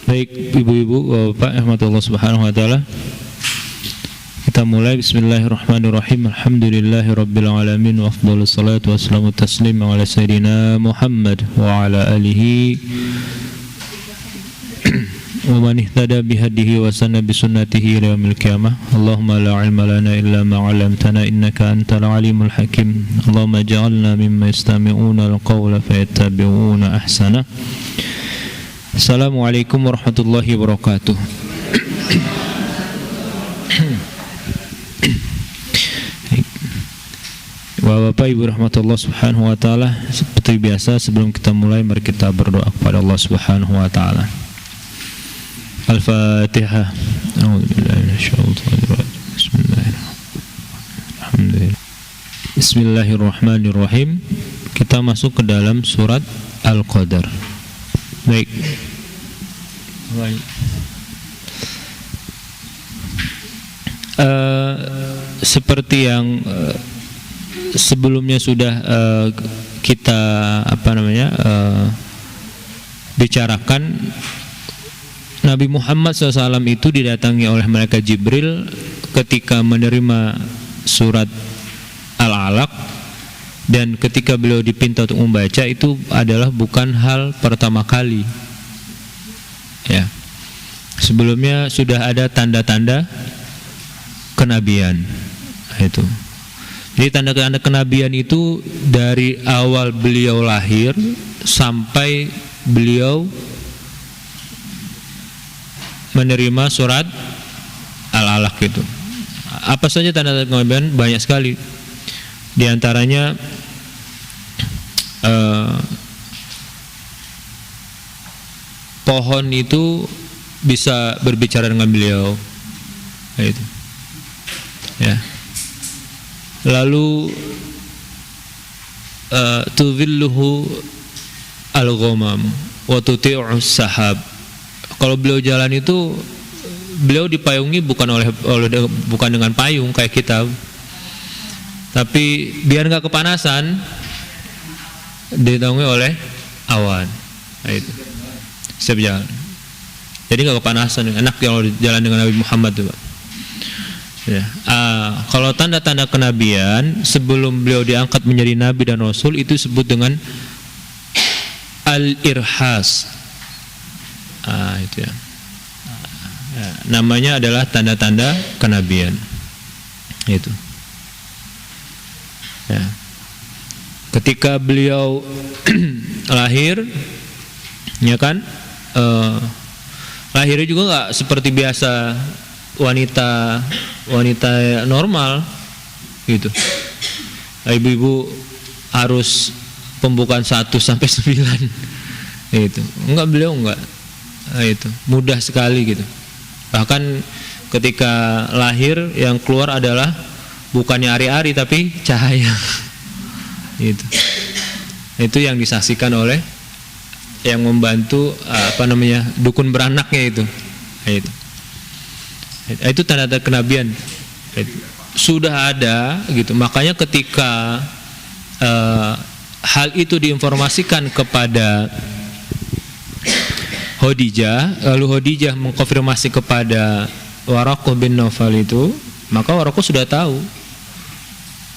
Baik, ibu-ibu, bapak, rahmatullah subhanahu wa ta'ala. Kita mulai. Bismillahirrahmanirrahim. Alhamdulillahirabbil alamin wa afdhalus salatu wassalamu taslim ala sayyidina Muhammad wa ala alihi wa man ihtada bihadihi wa sanna bisunnatihi ila yaumil qiyamah. Allahumma la ilma lana illa ma 'allamtana innaka antal alimul hakim. Allahumma ij'alna mimman yastami'una al-qawla fayattabi'una ahsana. Assalamualaikum warahmatullahi wabarakatuh. Bapak Ibu rahmatullah subhanahu wa ta'ala, seperti biasa sebelum kita mulai mari kita berdoa kepada Allah subhanahu wa ta'ala. Al-Fatihah. Bismillahirrahmanirrahim. Kita masuk ke dalam surat Al-Qadar. Baik. Seperti yang sebelumnya sudah kita bicarakan, Nabi Muhammad SAW itu didatangi oleh malaikat Jibril ketika menerima surat Al-Alaq, dan ketika beliau dipinta untuk membaca itu adalah bukan hal pertama kali. Ya. Sebelumnya sudah ada tanda-tanda kenabian. Itu. Jadi tanda-tanda kenabian itu dari awal beliau lahir sampai beliau menerima surat Al-Alaq itu. Apa saja tanda-tanda kenabian? Banyak sekali. Di antaranya pohon itu bisa berbicara dengan beliau. Itu. Ya. Lalu tudhilluhu al-ghamam wa tuti'u sahab. Kalau beliau jalan itu beliau dipayungi bukan dengan payung kayak kita, tapi biar nggak kepanasan ditaungi oleh awan. Nah, itu setiap jalan. Jadi nggak kepanasan, enak kalau jalan dengan Nabi Muhammad tuh, Pak. Ya. Kalau tanda-tanda kenabian sebelum beliau diangkat menjadi nabi dan rasul itu disebut dengan al-irhas. Itu ya. Namanya adalah tanda-tanda kenabian. Itu. Ya. Ketika beliau lahir, ya kan, lahirnya juga nggak seperti biasa wanita normal gitu. Ibu-ibu harus pembukaan 1 sampai 9 gitu. Enggak, beliau enggak. Itu mudah sekali gitu. Bahkan ketika lahir yang keluar adalah bukannya ari-ari tapi cahaya. Itu yang disaksikan oleh yang membantu dukun beranaknya itu. Itu tanda-tanda kenabian. Sudah ada gitu. Makanya ketika hal itu diinformasikan kepada Khadijah, lalu Khadijah mengkonfirmasi kepada Waraqah bin Nawfal itu, maka Waraqah sudah tahu.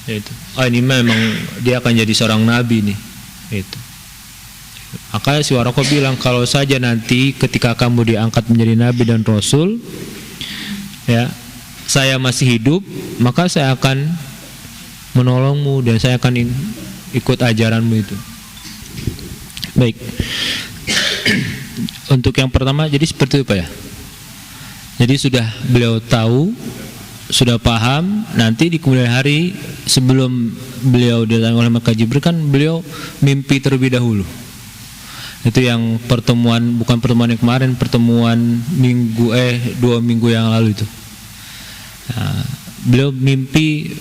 Itu. Ini memang dia akan jadi seorang nabi nih. Itu. Maka si Waraqah bilang, kalau saja nanti ketika kamu diangkat menjadi nabi dan rasul, ya, saya masih hidup, maka saya akan menolongmu dan saya akan ikut ajaranmu itu. Baik. Untuk yang pertama, jadi seperti itu, Pak, ya. Jadi sudah beliau tahu, sudah paham. Nanti di kemudian hari sebelum beliau didatangi oleh malaikat Jibril kan beliau mimpi terlebih dahulu. Itu yang pertemuan, bukan pertemuan yang kemarin, pertemuan 2 minggu yang lalu itu. Nah, beliau mimpi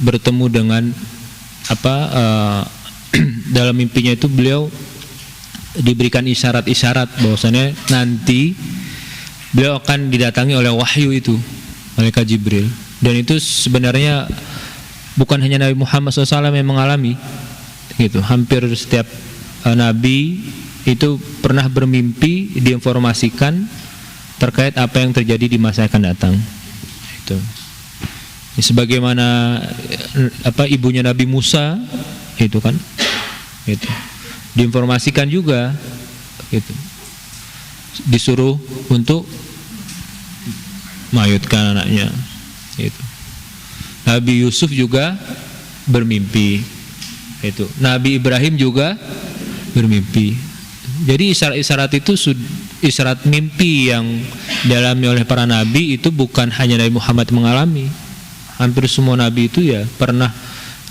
bertemu dengan dalam mimpinya itu beliau diberikan isyarat-isyarat bahwasanya nanti beliau akan didatangi oleh wahyu itu, malaikat Jibril. Dan itu sebenarnya bukan hanya Nabi Muhammad SAW yang mengalami gitu. Hampir setiap nabi itu pernah bermimpi diinformasikan terkait apa yang terjadi di masa akan datang. Itu. Sebagaimana ibunya Nabi Musa itu kan, itu diinformasikan juga, itu disuruh untuk mayutkan anaknya. Itu. Nabi Yusuf juga bermimpi. Itu. Nabi Ibrahim juga bermimpi. Jadi isyarat-isyarat itu isyarat mimpi yang dialami oleh para nabi itu bukan hanya Nabi Muhammad mengalami. Hampir semua nabi itu ya pernah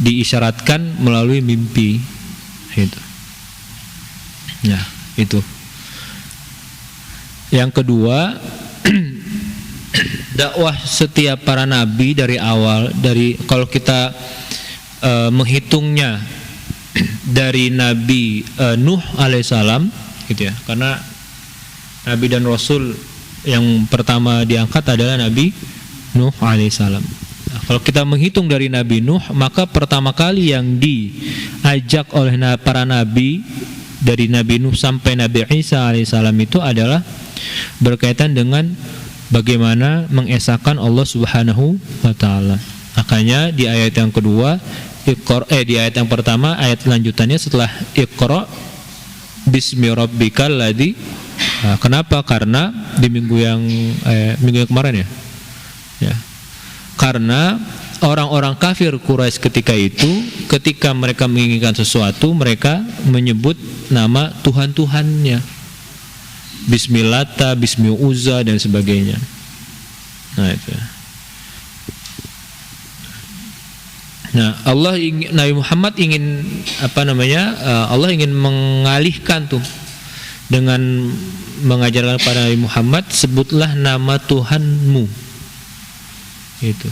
diisyaratkan melalui mimpi. Itu. Nah, itu. Yang kedua, dakwah setiap para nabi dari awal, kalau kita menghitungnya dari Nabi Nuh alaihissalam, gitu ya, karena Nabi dan Rasul yang pertama diangkat adalah Nabi Nuh alaihissalam. Nah, kalau kita menghitung dari Nabi Nuh, maka pertama kali yang diajak oleh para nabi dari Nabi Nuh sampai Nabi Isa alaihissalam itu adalah berkaitan dengan bagaimana mengesahkan Allah Subhanahu wa taala. Makanya di ayat yang kedua, di ayat yang pertama, ayat lanjutannya setelah Iqra bismi rabbikal ladzi. Kenapa? Karena di minggu yang kemarin ya. Karena orang-orang kafir Quraisy ketika itu, ketika mereka menginginkan sesuatu, mereka menyebut nama Tuhan-Tuhannya, Bismillata, Bismi Uzza dan sebagainya. Nah itu. Nah, Nabi Muhammad ingin Allah ingin mengalihkan tuh dengan mengajarkan pada Nabi Muhammad, sebutlah nama Tuhanmu. Itu.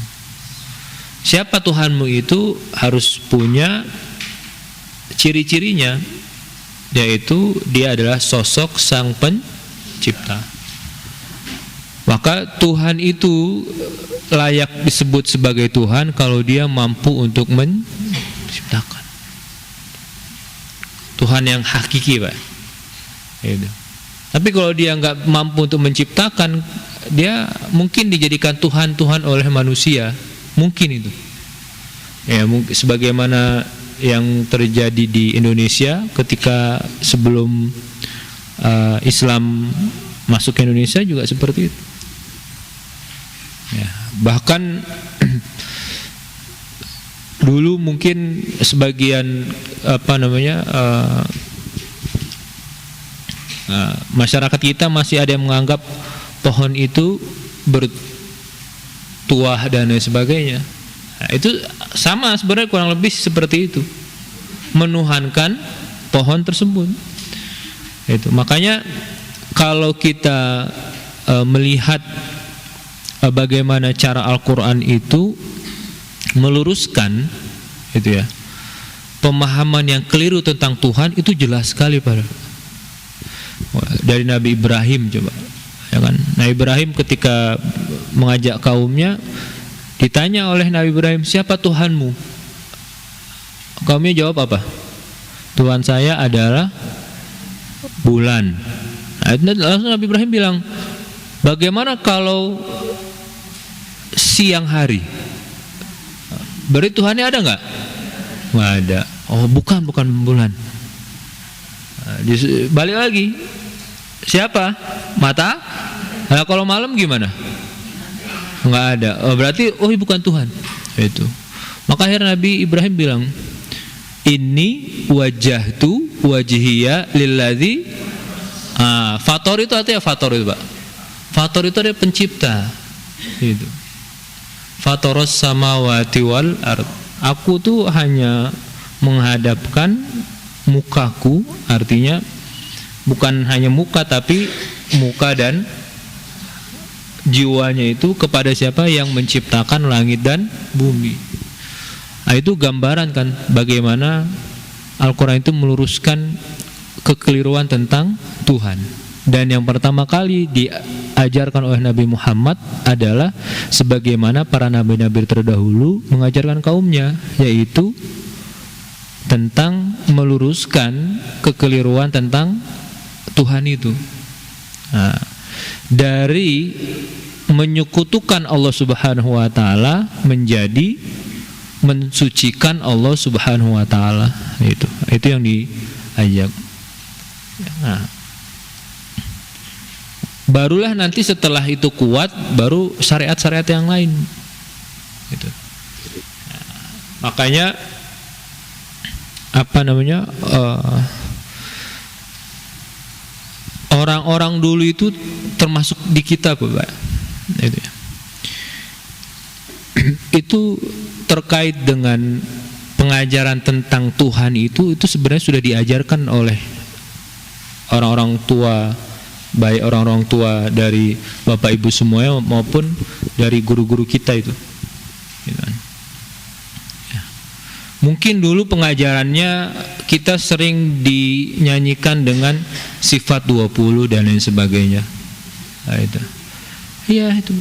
Siapa Tuhanmu itu harus punya ciri-cirinya, yaitu dia adalah sosok Sang Pencipta. Maka Tuhan itu layak disebut sebagai Tuhan kalau dia mampu untuk menciptakan. Tuhan yang hakiki, Pak. Gitu. Tapi kalau dia nggak mampu untuk menciptakan, dia mungkin dijadikan Tuhan oleh manusia. Mungkin itu. Ya, sebagaimana yang terjadi di Indonesia ketika sebelum Islam masuk ke Indonesia juga seperti itu. Ya, bahkan dulu mungkin sebagian masyarakat kita masih ada yang menganggap pohon itu bertuah dan lain sebagainya. Nah, itu sama sebenarnya, kurang lebih seperti itu, menuhankan pohon tersebut. Itu makanya kalau kita melihat bagaimana cara Al-Quran itu meluruskan itu ya, pemahaman yang keliru tentang Tuhan itu jelas sekali dari Nabi Ibrahim, coba ya kan. Nabi Ibrahim ketika mengajak kaumnya, ditanya oleh Nabi Ibrahim, siapa Tuhanmu? Kaumnya jawab apa? Tuhan saya adalah bulan. Nah, langsung Nabi Ibrahim bilang, bagaimana kalau siang hari? Berarti Tuhannya ada nggak? Nggak ada. Oh, bukan bulan. Balik lagi, siapa? Mata? Nah, kalau malam gimana? Nggak ada. Oh, berarti bukan Tuhan. Itu. Maka akhirnya Nabi Ibrahim bilang, ini wajahtu wajhiya lilladzi. Fator itu artinya fator itu, Pak. Fator itu adalah pencipta. Itu. Fatoros samawati wal ard. Aku tuh hanya menghadapkan mukaku, artinya bukan hanya muka tapi muka dan jiwanya itu kepada siapa yang menciptakan langit dan bumi. Nah, itu gambaran kan bagaimana Al-Quran itu meluruskan kekeliruan tentang Tuhan. Dan yang pertama kali diajarkan oleh Nabi Muhammad adalah sebagaimana para nabi-nabi terdahulu mengajarkan kaumnya, yaitu tentang meluruskan kekeliruan tentang Tuhan itu. Nah, dari menyekutukan Allah Subhanahu wa taala menjadi mensucikan Allah Subhanahu wa taala. Itu yang diajak. Nah, barulah nanti setelah itu kuat, baru syariat-syariat yang lain. Gitu. Nah, makanya orang-orang dulu itu termasuk di kita, Bapak. Itu terkait dengan pengajaran tentang Tuhan itu sebenarnya sudah diajarkan oleh orang-orang tua, baik orang-orang tua dari Bapak Ibu semuanya maupun dari guru-guru kita itu. Mungkin dulu pengajarannya kita sering dinyanyikan dengan sifat 20 dan lain sebagainya. Nah, itu. Iya itu.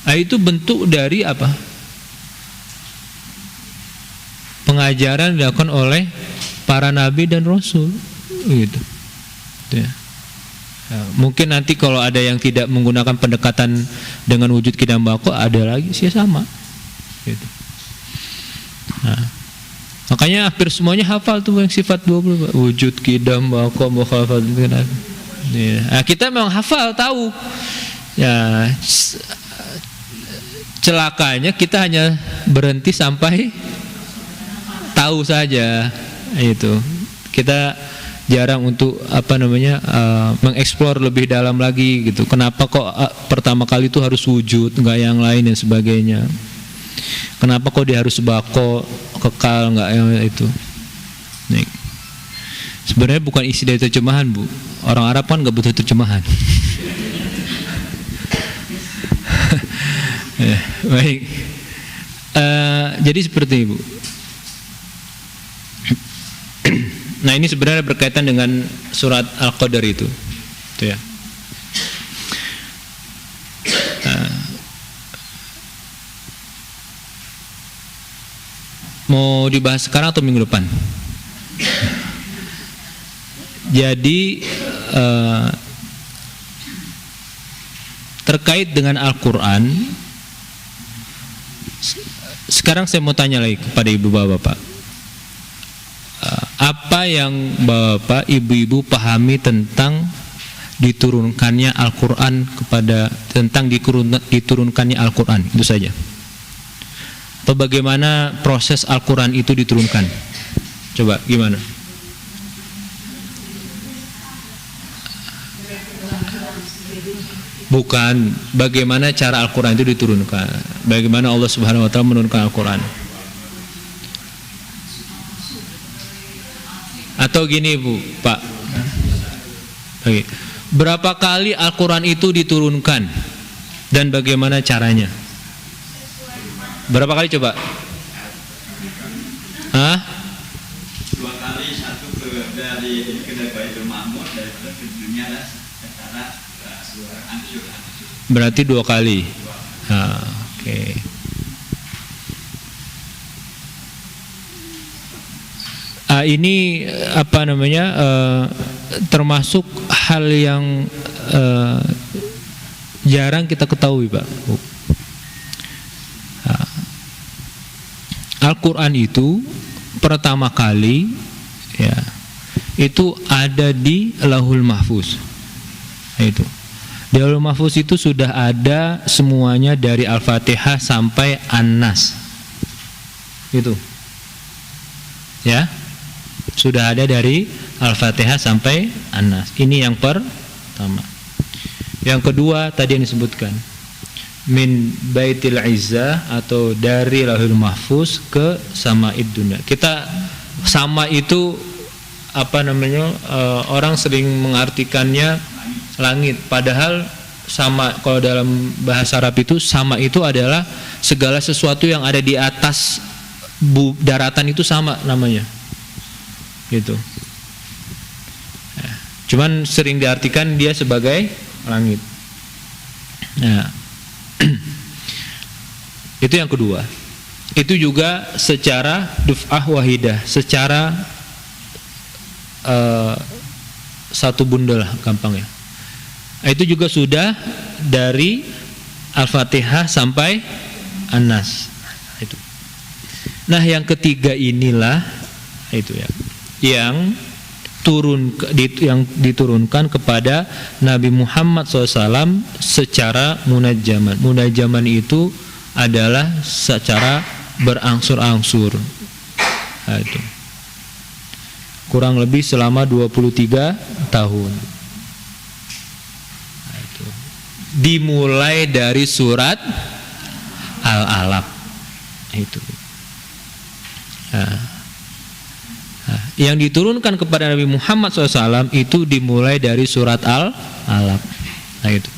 Nah, itu bentuk dari apa? Pengajaran dilakukan oleh para nabi dan rasul, gitu. Ya. Mungkin nanti kalau ada yang tidak menggunakan pendekatan dengan wujud kidam bako, ada lagi sih sama. Gitu. Nah, makanya hampir semuanya hafal tuh yang sifat 20, wujud kidam bako mukhafat. Nah, kita memang hafal, tahu. Ya, celakanya kita hanya berhenti sampai tahu saja. Itu kita jarang untuk mengeksplor lebih dalam lagi gitu. Kenapa kok pertama kali itu harus wujud, enggak yang lain dan sebagainya? Kenapa kok dia harus bako, kekal, enggak yang itu? Nih. Sebenarnya bukan isi dari terjemahan, Bu. Orang Arab kan enggak butuh terjemahan. Baik. Jadi seperti itu. Nah, ini sebenarnya berkaitan dengan surat Al-Qadar itu ya. Mau dibahas sekarang atau minggu depan? Jadi terkait dengan Al-Quran, sekarang saya mau tanya lagi kepada ibu bapak, apa yang bapak ibu-ibu pahami tentang diturunkannya Al-Quran tentang diturunkannya Al-Quran, itu saja. Atau bagaimana proses Al-Quran itu diturunkan? Coba gimana? Bukan bagaimana cara Al-Quran itu diturunkan, bagaimana Allah Subhanahu wa ta'ala menurunkan Al-Quran. Atau gini Bu, Pak, berapa kali Al-Quran itu diturunkan dan bagaimana caranya? Berapa kali coba? Hah? 2 kali, satu dari Baitul Ma'mur, dari ke dunia secara hancur. Berarti 2 kali. Oke. Ini termasuk hal yang jarang kita ketahui, Pak. Al-Quran itu pertama kali ya itu ada di Lauhul Mahfuz. Itu di Lauhul Mahfuz itu sudah ada semuanya dari Al-Fatihah sampai An-Nas. Itu ya, sudah ada dari Al-Fatihah sampai An-Nas. Ini yang pertama. Yang kedua tadi yang disebutkan, min Baitil Izzah, atau dari Lauhul Mahfuz ke Sama'id Dunya. Kita sama itu orang sering mengartikannya langit, padahal sama kalau dalam bahasa Arab itu sama itu adalah segala sesuatu yang ada di atas daratan itu sama namanya. Gitu. Cuman sering diartikan dia sebagai langit. Nah, itu yang kedua. Itu juga secara duf'ah wahidah, secara satu bundel lah, gampang ya. Itu juga sudah dari Al-Fatihah sampai An-Nas. Itu. Nah, yang ketiga inilah itu ya, yang diturunkan kepada Nabi Muhammad SAW secara munajjaman. Munajjaman itu adalah secara berangsur-angsur. Nah, itu. Kurang lebih selama 23 tahun. Nah, itu. Dimulai dari surat Al-Alaq. Itu. Nah, yang diturunkan kepada Nabi Muhammad SAW itu dimulai dari surat Al-Alaq. Nah, itu.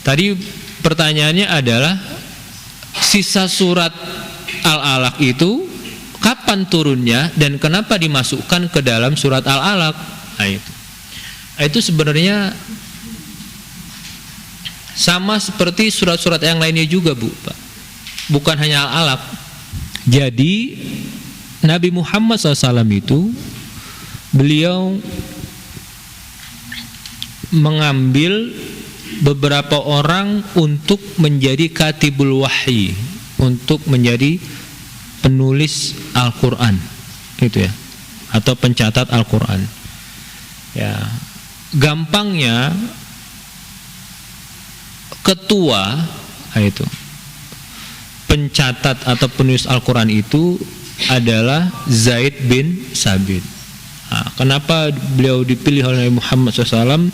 Tadi pertanyaannya adalah sisa surat Al-Alaq itu kapan turunnya dan kenapa dimasukkan ke dalam surat Al-Alaq? Nah, itu. Itu sebenarnya sama seperti surat-surat yang lainnya juga, Bu, Pak. Bukan hanya Al-Alaq. Jadi Nabi Muhammad SAW itu beliau mengambil beberapa orang untuk menjadi katibul wahyi, untuk menjadi penulis Al-Quran, gitu ya, atau pencatat Al-Quran. Ya, gampangnya ketua itu pencatat atau penulis Al-Quran itu adalah Zaid bin Sabit. Nah, kenapa beliau dipilih oleh Muhammad SAW?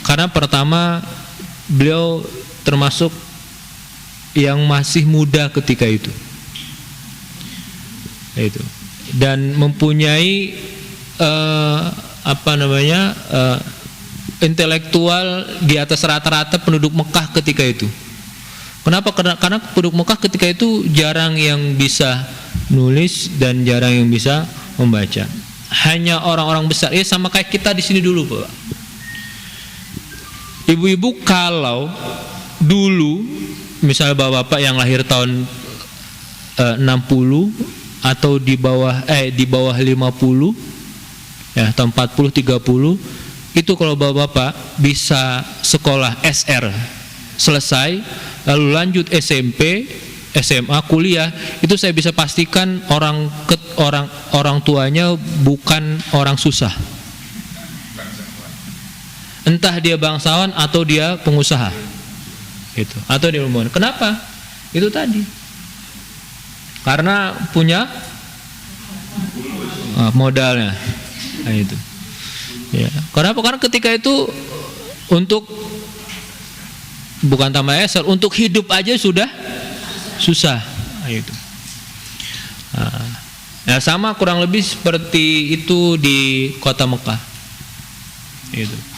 Karena pertama beliau termasuk yang masih muda ketika itu, dan mempunyai intelektual di atas rata-rata penduduk Mekah ketika itu. Kenapa? Karena penduduk Mekah ketika itu jarang yang bisa nulis dan jarang yang bisa membaca. Hanya orang-orang besar. Sama kayak kita di sini dulu, Pak. Ibu-ibu kalau dulu misalnya bapak-bapak yang lahir tahun 60 atau di bawah 50 ya, tahun 40 30, itu kalau bapak-bapak bisa sekolah SR selesai lalu lanjut SMP, SMA, kuliah, itu saya bisa pastikan orang tuanya bukan orang susah. Entah dia bangsawan atau dia pengusaha. Gitu. Atau dia ilmuwan. Kenapa? Itu tadi. Karena punya modalnya. Nah, itu. Ya. Kenapa? Karena ketika itu untuk bukan tambah esel, untuk hidup aja sudah susah. Nah, itu. Nah, sama kurang lebih seperti itu di kota Mekah. Itu.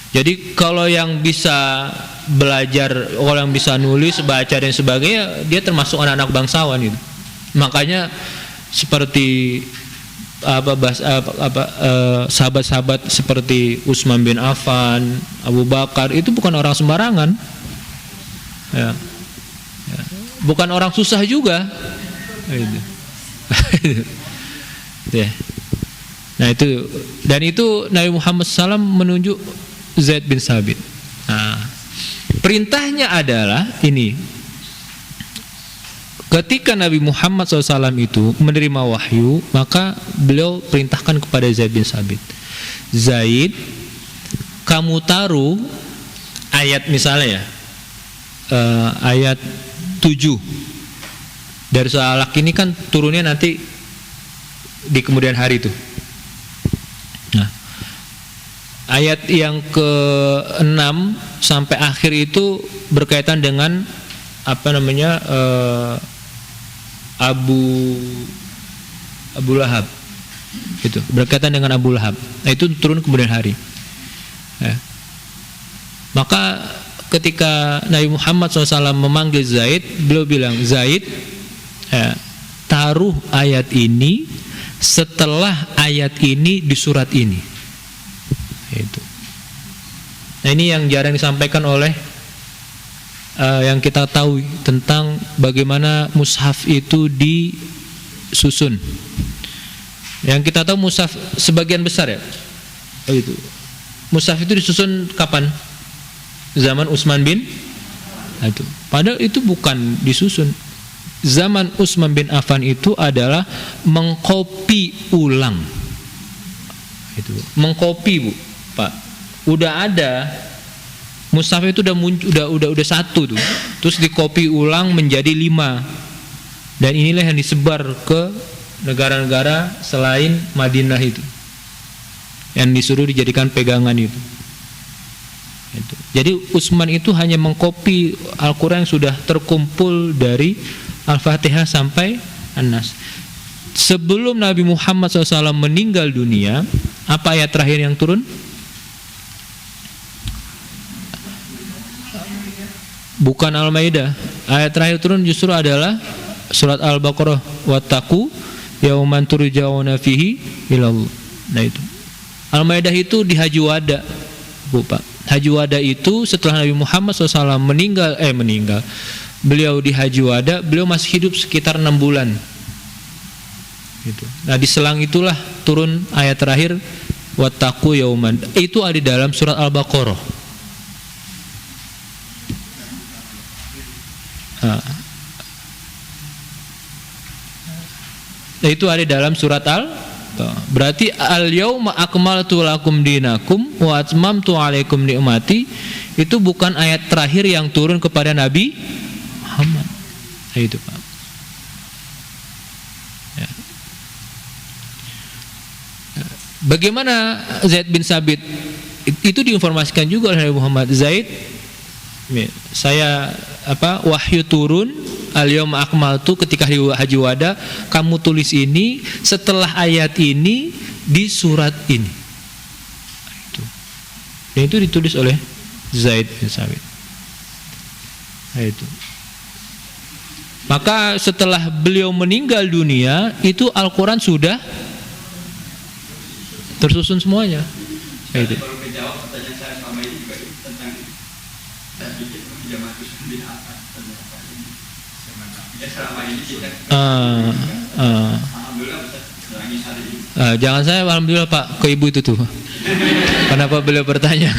Jadi kalau yang bisa belajar, kalau yang bisa nulis, baca dan sebagainya, dia termasuk anak-anak bangsawan itu. Makanya seperti sahabat-sahabat seperti Utsman bin Affan, Abu Bakar itu bukan orang sembarangan. Ya. Ya. Bukan orang susah juga. Itu. Ya. Nah, itu, dan itu Nabi Muhammad SAW menunjuk Zaid bin Sabit. Nah, perintahnya adalah ini. Ketika Nabi Muhammad SAW itu menerima wahyu, maka beliau perintahkan kepada Zaid bin Sabit, Zaid, kamu taruh ayat misalnya ya, ayat 7 dari surah Al-Alaq ini kan turunnya nanti di kemudian hari itu. Nah, ayat yang ke-6 sampai akhir itu berkaitan dengan Abu Lahab. Itu berkaitan dengan Abu Lahab. Nah, itu turun kemudian hari. Ya. Maka ketika Nabi Muhammad SAW memanggil Zaid, beliau bilang, Zaid, ya, taruh ayat ini setelah ayat ini di surat ini. Itu. Nah, ini yang jarang disampaikan oleh yang kita tahu tentang bagaimana mushaf itu disusun. Yang kita tahu mushaf sebagian besar ya. Itu. Mushaf itu disusun kapan? Zaman Utsman bin itu. Padahal itu bukan disusun. Zaman Utsman bin Affan itu adalah mengkopi ulang. Itu. Mengkopi, Bu, Pak. Udah ada mushaf itu udah satu tuh. Terus dikopi ulang menjadi 5. Dan inilah yang disebar ke negara-negara selain Madinah itu. Yang disuruh dijadikan pegangan itu. Jadi Utsman itu hanya mengkopi Al-Quran yang sudah terkumpul dari Al-Fatihah sampai An-Nas. Sebelum Nabi Muhammad SAW meninggal dunia, apa ayat terakhir yang turun? Bukan Al-Maidah. Ayat terakhir turun justru adalah surat Al-Baqarah, wattaqu yauman turja'una fihi ilallah. Nah itu. Al-Maidah itu di Haji Wada, Bu, Pak. Haji Wada itu setelah Nabi Muhammad SAW meninggal. Beliau di Haji Wada, beliau masih hidup sekitar 6 bulan. Gitu. Nah di selang itulah turun ayat terakhir, wattaqu yauman. Itu ada di dalam surat Al-Baqarah. Itu ada dalam surat berarti al-yauma akmaltu lakum dinakum wa atmamtu alaikum ni'mati. Itu bukan ayat terakhir yang turun kepada Nabi Muhammad. Nah, itu, Pak. Ya. Bagaimana Zaid bin Sabit? Itu diinformasikan juga oleh Nabi Muhammad. Zaid, saya wahyu turun al-yauma akmaltu ketika Haji Wada, kamu tulis ini setelah ayat ini di surat ini. Itu. Dan itu ditulis oleh Zaid bin Sabit. Nah, itu. Maka setelah beliau meninggal dunia, itu Al-Quran sudah tersusun semuanya. Nah, itu. Kalau menjawab pertanyaan saya selama ini juga tentang jamaah bin Affan. Selama ini kita alhamdulillah bisa hari ini. Jangan saya alhamdulillah Pak ke ibu itu tuh. Kenapa beliau bertanya?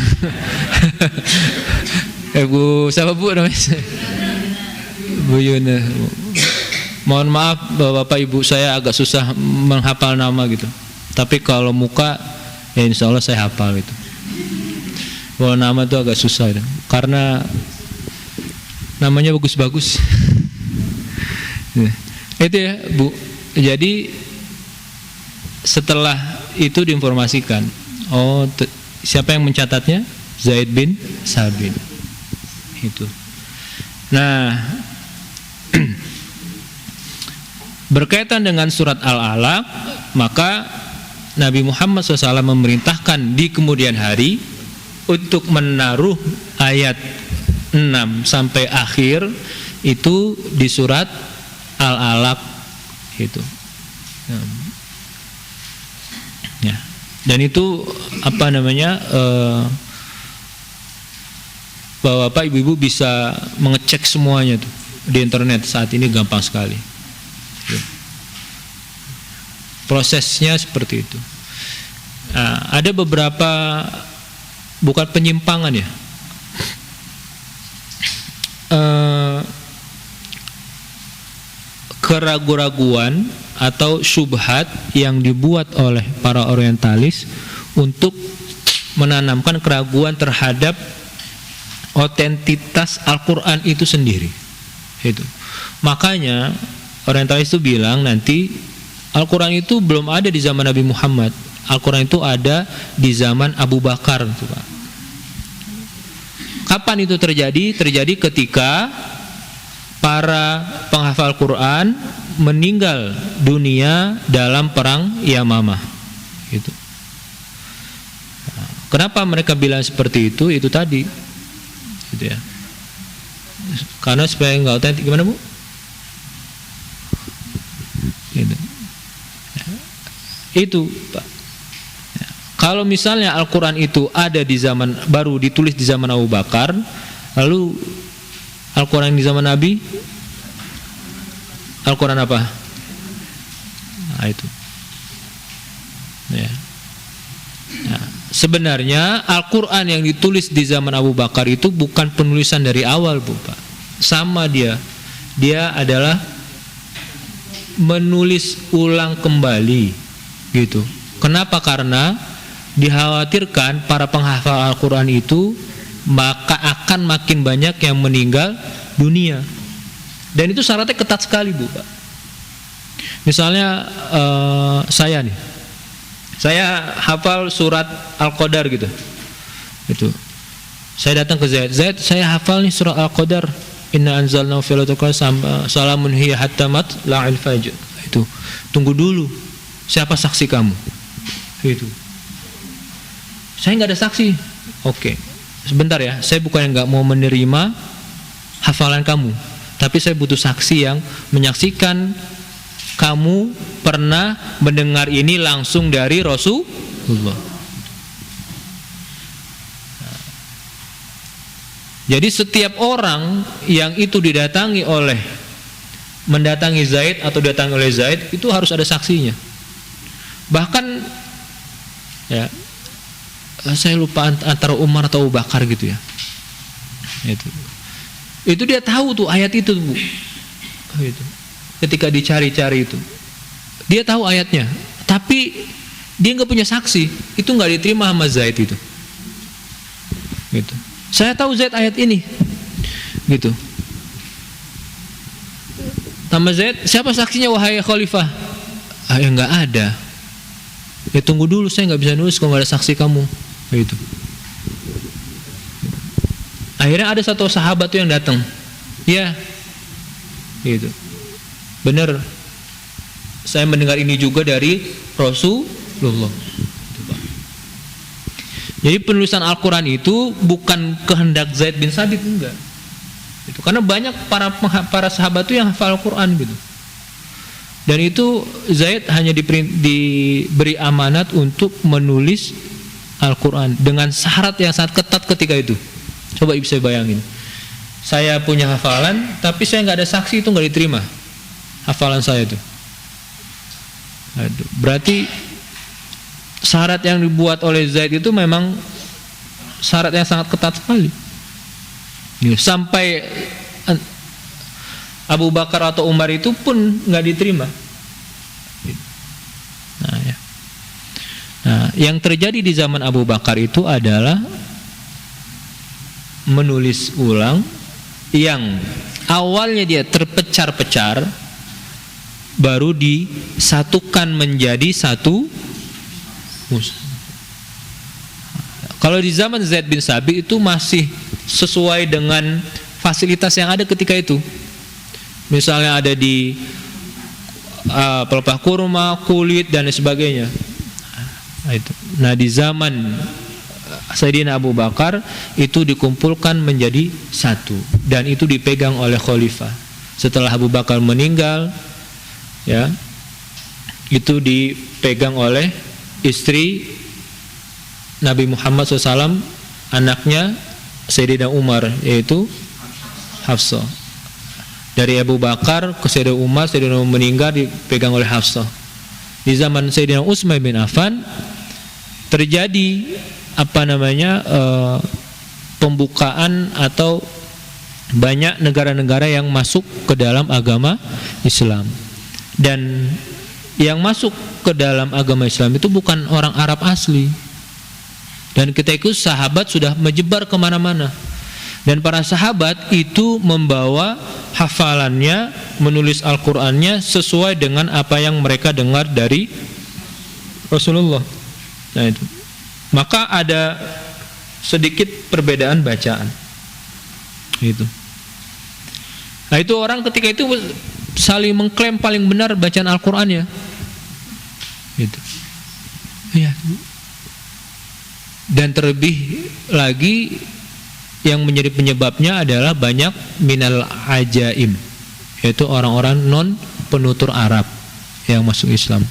Ibu siapa Bu namanya? Bu Yuna. Mohon maaf Bapak Ibu, saya agak susah menghafal nama gitu. Tapi kalau muka ya insya Allah saya hafal gitu. Kalau nama itu agak susah gitu. Karena namanya bagus-bagus. Itu ya Bu. Jadi setelah itu diinformasikan, siapa yang mencatatnya? Zaid bin Sabit. Itu. Nah, berkaitan dengan surat Al-Alaq, maka Nabi Muhammad SAW memerintahkan di kemudian hari untuk menaruh ayat 6 sampai akhir itu di surat Al-Alaq itu. Ya. Dan itu Bapak Ibu bisa mengecek semuanya tuh di internet saat ini gampang sekali. Ya. Prosesnya seperti itu. Nah, ada beberapa bukan penyimpangan ya. Keraguan-raguan atau syubhat yang dibuat oleh para orientalis untuk menanamkan keraguan terhadap otentitas Al-Quran itu sendiri. Itu. Makanya orientalis itu bilang nanti Al-Quran itu belum ada di zaman Nabi Muhammad. Al-Quran itu ada di zaman Abu Bakar. Kapan itu terjadi? Terjadi ketika para penghafal Quran meninggal dunia dalam perang Yamamah. Gitu. Kenapa mereka bilang seperti itu? Itu tadi, gitu ya. Karena supaya nggak otentik. Gimana Bu? Gitu. Itu Pak. Kalau misalnya Al-Quran itu ada di zaman baru ditulis di zaman Abu Bakar, lalu Al-Quran di zaman Nabi, Al-Quran apa? Nah, itu. Ya. Nah, sebenarnya Al-Quran yang ditulis di zaman Abu Bakar itu bukan penulisan dari awal, Bu, Pak. Sama dia adalah menulis ulang kembali gitu. Kenapa? Karena dikhawatirkan para penghafal Al-Quran itu maka akan makin banyak yang meninggal dunia, dan itu syaratnya ketat sekali, Bu, Pak. Misalnya saya hafal surat Al-Qadar gitu. Saya datang ke Zaid, saya hafal nih surat Al-Qadar, inna anzalnahu fi lailatul qadar salamun hiya hatta matla'il fajr. Itu. Tunggu dulu. Siapa saksi kamu? Itu. Saya nggak ada saksi. Oke. Sebentar ya, saya bukan nggak mau menerima hafalan kamu, tapi saya butuh saksi yang menyaksikan kamu pernah mendengar ini langsung dari Rasulullah. Jadi setiap orang yang itu mendatangi Zaid atau datangi oleh Zaid itu harus ada saksinya. Bahkan ya, saya lupa antara Umar atau Abu Bakar gitu ya. Itu dia tahu tuh ayat itu, Bu. Itu. Ketika dicari-cari itu, dia tahu ayatnya, tapi dia nggak punya saksi, itu nggak diterima sama Zaid itu. Gitu. Saya tahu Zaid ayat ini, gitu. Sama Zaid, siapa saksinya wahai Khalifah? Ya nggak ada. Ya tunggu dulu, saya nggak bisa nulis kalau nggak ada saksi kamu. Gitu. Akhirnya ada satu sahabat tuh yang datang, ya, gitu. Benar, saya mendengar ini juga dari Rasulullah. Jadi penulisan Al-Quran itu bukan kehendak Zaid bin Sabit, enggak. Itu karena banyak para sahabat itu yang hafal Al-Quran gitu. Dan itu Zaid hanya diberi amanat untuk menulis Al-Quran dengan syarat yang sangat ketat ketika itu. Coba bisa bayangin, saya punya hafalan tapi saya nggak ada saksi, itu nggak diterima hafalan saya itu. Berarti syarat yang dibuat oleh Zaid itu memang syarat yang sangat ketat sekali. Sampai Abu Bakar atau Umar itu pun nggak diterima. Nah, yang terjadi di zaman Abu Bakar itu adalah menulis ulang yang awalnya dia terpecar-pecar, baru disatukan menjadi satu mushaf. Kalau di zaman Zaid bin Sabit itu masih sesuai dengan fasilitas yang ada ketika itu. Misalnya ada di pelepah kurma, kulit dan sebagainya. Nah, di zaman Sayyidina Abu Bakar itu dikumpulkan menjadi satu dan itu dipegang oleh khalifah. Setelah Abu Bakar meninggal, ya, itu dipegang oleh istri Nabi Muhammad SAW, anaknya Sayyidina Umar, yaitu Hafsah. Dari Abu Bakar ke Sayyidina Umar meninggal, dipegang oleh Hafsah. Di zaman Sayyidina Utsman bin Affan terjadi pembukaan atau banyak negara-negara yang masuk ke dalam agama Islam. Dan yang masuk ke dalam agama Islam itu bukan orang Arab asli. Dan ketika itu sahabat sudah menyebar kemana-mana. Dan para sahabat itu membawa hafalannya, menulis Al-Qur'annya sesuai dengan apa yang mereka dengar dari Rasulullah. Nah itu. Maka ada sedikit perbedaan bacaan. Itu. Nah itu orang ketika itu saling mengklaim paling benar bacaan Al-Qur'annya. Gitu. Ya. Dan terlebih lagi yang menjadi penyebabnya adalah banyak minal ajaim, yaitu orang-orang non penutur Arab yang masuk Islam.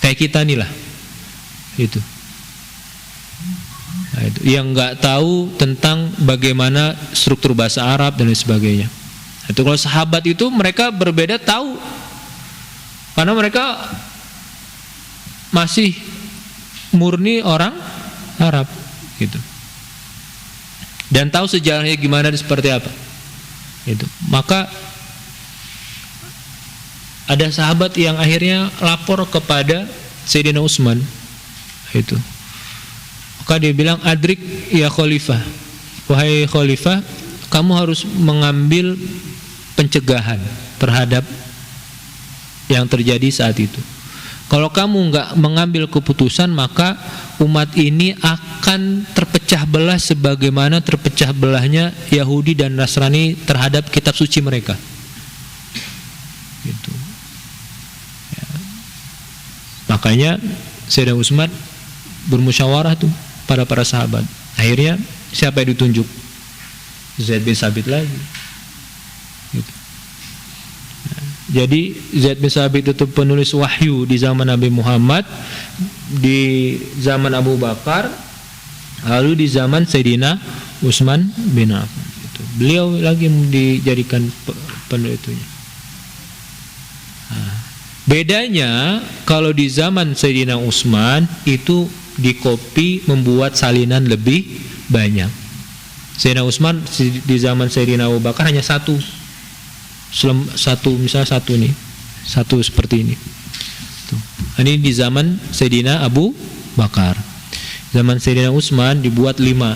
Kayak kita nih lah. Itu. Nah, itu yang nggak tahu tentang bagaimana struktur bahasa Arab dan lain sebagainya. Itu kalau sahabat itu mereka berbeda tahu, karena mereka masih murni orang Arab gitu. Dan tahu sejarahnya gimana dan seperti apa. Itu. Maka ada sahabat yang akhirnya lapor kepada Sayyidina Utsman. Itu. Maka dia bilang, "Adrik ya khalifah. Wahai khalifah, kamu harus mengambil pencegahan terhadap yang terjadi saat itu. Kalau kamu nggak mengambil keputusan, maka umat ini akan terpecah belah sebagaimana terpecah belahnya Yahudi dan Nasrani terhadap kitab suci mereka." Gitu. Ya. Makanya Sayyidina Utsman bermusyawarah tuh pada para sahabat. Akhirnya siapa yang ditunjuk? Zaid bin Sabit lagi. Gitu. Jadi Zaid bin Sabit itu penulis wahyu di zaman Nabi Muhammad, di zaman Abu Bakar, lalu di zaman Sayyidina Utsman bin Affan. Itu. Beliau lagi dijadikan penulisnya. Bedanya kalau di zaman Sayyidina Utsman itu di kopi membuat salinan lebih banyak. Sayyidina Utsman di zaman Sayyidina Abu Bakar hanya satu, misalnya satu nih, satu seperti ini. Tuh. Ini di zaman Sayyidina Abu Bakar. Zaman Sayyidina Utsman dibuat 5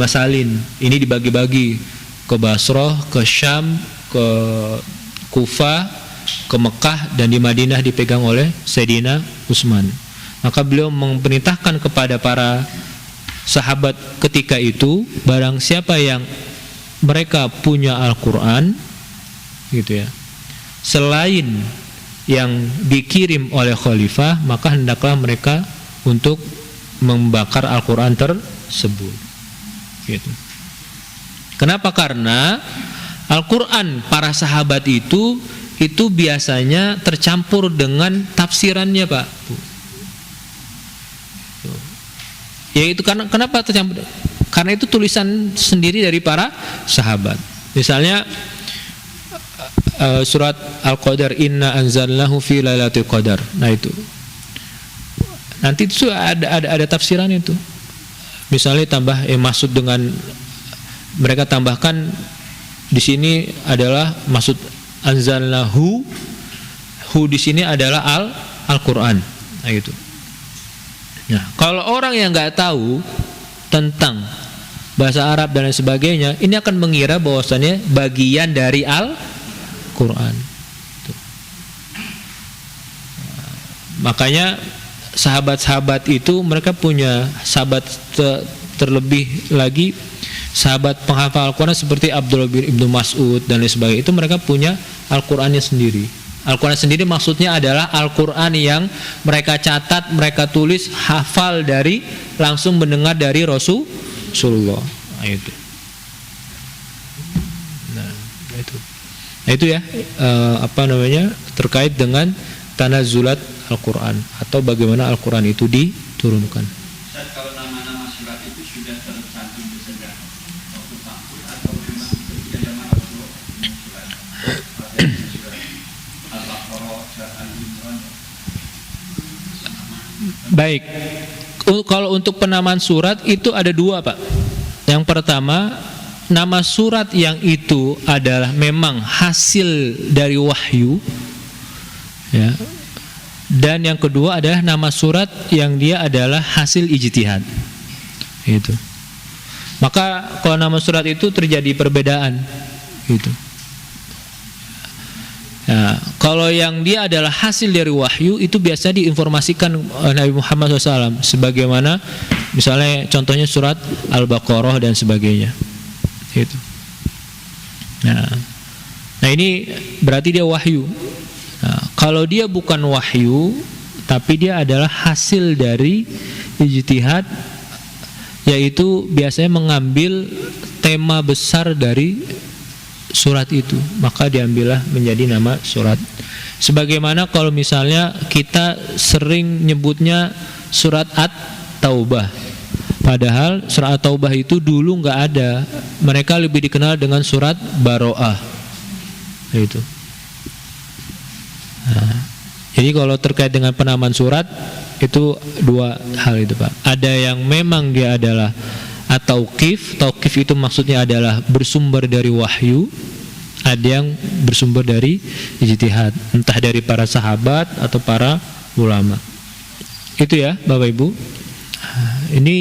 salin. Ini dibagi-bagi ke Basrah, ke Syam, ke Kufah, ke Mekah, dan di Madinah dipegang oleh Sayyidina Utsman. Maka beliau memerintahkan kepada para sahabat ketika itu, barang siapa yang mereka punya Al-Quran gitu ya, selain yang dikirim oleh khalifah, maka hendaklah mereka untuk membakar Al-Quran tersebut gitu. Kenapa? Karena Al-Quran para sahabat itu biasanya tercampur dengan tafsirannya, Pak. Yaitu kenapa tercampur? Karena itu tulisan sendiri dari para sahabat. Misalnya surat Al-Qadar, inna anzalnahu fi lailatul qadar. Nah itu. Nanti itu ada tafsiran itu. Misalnya tambah maksud dengan mereka tambahkan di sini adalah maksud anzalnahu, di sini adalah Al-Qur'an. Nah itu. Nah, kalau orang yang nggak tahu tentang bahasa Arab dan lain sebagainya, ini akan mengira bahwasannya bagian dari Al-Quran. Makanya sahabat-sahabat itu mereka punya sahabat terlebih lagi sahabat penghafal Al-Quran seperti Abdullah bin Ibnu Mas'ud dan lain sebagainya. Itu mereka punya Al-Qurannya sendiri. Al-Quran sendiri maksudnya adalah Al-Quran yang mereka catat, mereka tulis, hafal dari, langsung mendengar dari Rasulullah. Nah itu. Nah itu ya, terkait dengan tanazzulat Al-Quran atau bagaimana Al-Quran itu diturunkan. Ustaz, kalau nama-nama surat itu sudah tercantum di sejarah atau memang ketika zaman Rasulullah surat Al-Baqarah, Al-Imran. Baik. Kalau untuk penamaan surat itu ada 2, Pak. Yang pertama, nama surat yang itu adalah memang hasil dari wahyu, ya. Dan yang kedua adalah nama surat yang dia adalah hasil ijtihad. Itu. Maka kalau nama surat itu terjadi perbedaan, gitu. Ya, kalau yang dia adalah hasil dari wahyu itu biasa diinformasikan Nabi Muhammad SAW, sebagaimana misalnya contohnya surat Al-Baqarah dan sebagainya. Gitu. Nah ini berarti dia wahyu. Nah, kalau dia bukan wahyu, tapi dia adalah hasil dari ijtihad, yaitu biasanya mengambil tema besar dari surat itu, maka diambillah menjadi nama surat. Sebagaimana kalau misalnya kita sering nyebutnya surat At-Taubah, padahal surat At-Taubah itu dulu nggak ada, mereka lebih dikenal dengan surat Baro'ah. Itu. Nah, jadi kalau terkait dengan penamaan surat Itu dua hal itu Pak. Ada yang memang dia adalah at-tauqif. Tauqif itu maksudnya adalah bersumber dari wahyu. Ada yang bersumber dari ijtihad, entah dari para sahabat atau para ulama. Itu ya Bapak Ibu. Ini